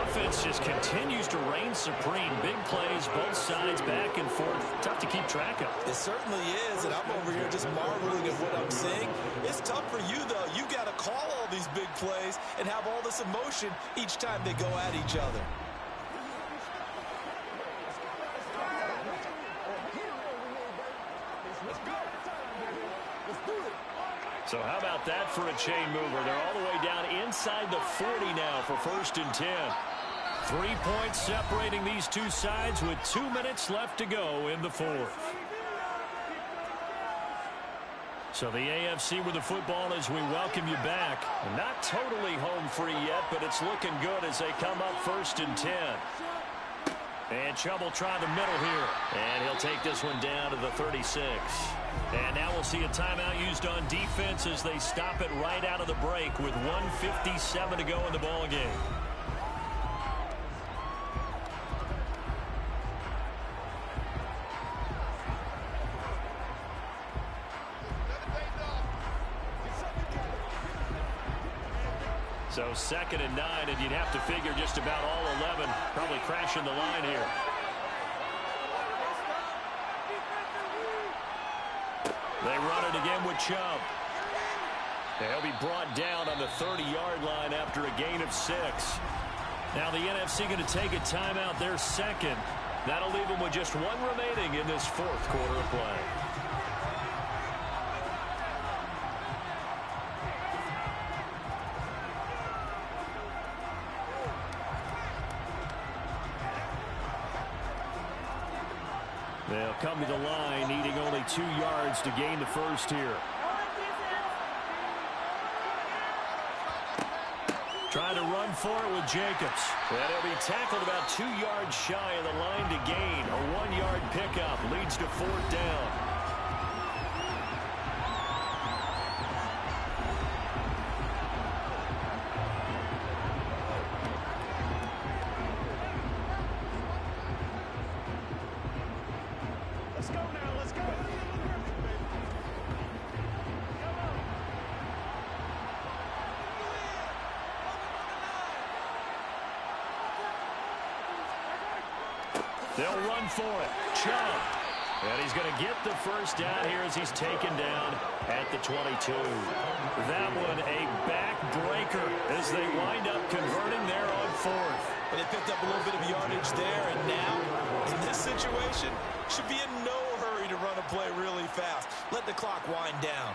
Offense just continues to reign supreme. Big plays, both sides, back and forth. Tough to keep track of. It certainly is, and I'm over here just marveling at what I'm seeing. It's tough for you, though. You got to call all these big plays and have all this emotion each time they go at each other. So how about that for a chain mover? They're all the way down inside the 40 now for 1st and 10. 3 points separating these two sides with 2 minutes left to go in the 4th. So the AFC with the football as we welcome you back. Not totally home free yet, but it's looking good as they come up 1st and 10. And Chubb will try the middle here. And he'll take this one down to the 36. And now we'll see a timeout used on defense as they stop it right out of the break with 1:57 to go in the ball game. So 2nd and 9, and you'd have to figure just about all 11 probably crashing the line here. They run it again with Chubb. And he'll be brought down on the 30-yard line after a gain of 6. Now the NFC going to take a timeout, their 2nd. That'll leave them with just 1 remaining in this 4th quarter of play. They'll come to the line, needing only 2 yards to gain the 1st here. Trying to run for it with Jacobs. And he'll be tackled about 2 yards shy of the line to gain. A 1-yard pickup leads to 4th down. They'll run for it. Chubb. And he's going to get the 1st down here as he's taken down at the 22. That one a backbreaker as they wind up converting there on 4th. And they picked up a little bit of yardage there, and now, in this situation, should be in no hurry to run a play really fast. Let the clock wind down.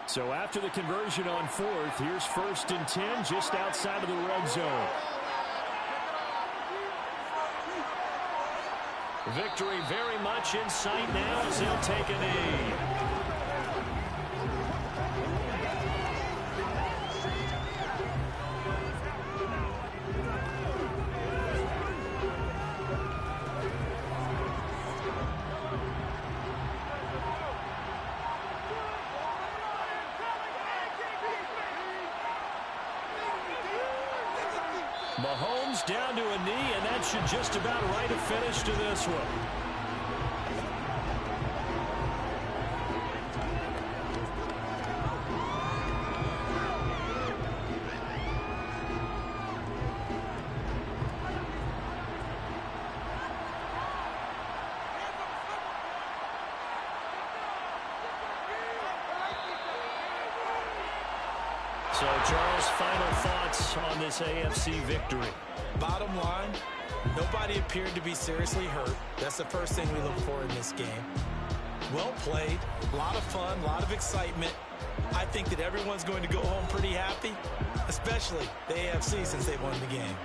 So after the conversion on 4th, here's 1st and 10 just outside of the red zone. Victory very much in sight now as they'll take a knee. Mahomes down to a knee, and that should just about write a finish to this one. So, Charles, final thoughts on this AFC victory. Bottom line, nobody appeared to be seriously hurt. That's the first thing we look for in this game. Well played, a lot of fun, a lot of excitement. I think that everyone's going to go home pretty happy, especially the AFC since they won the game.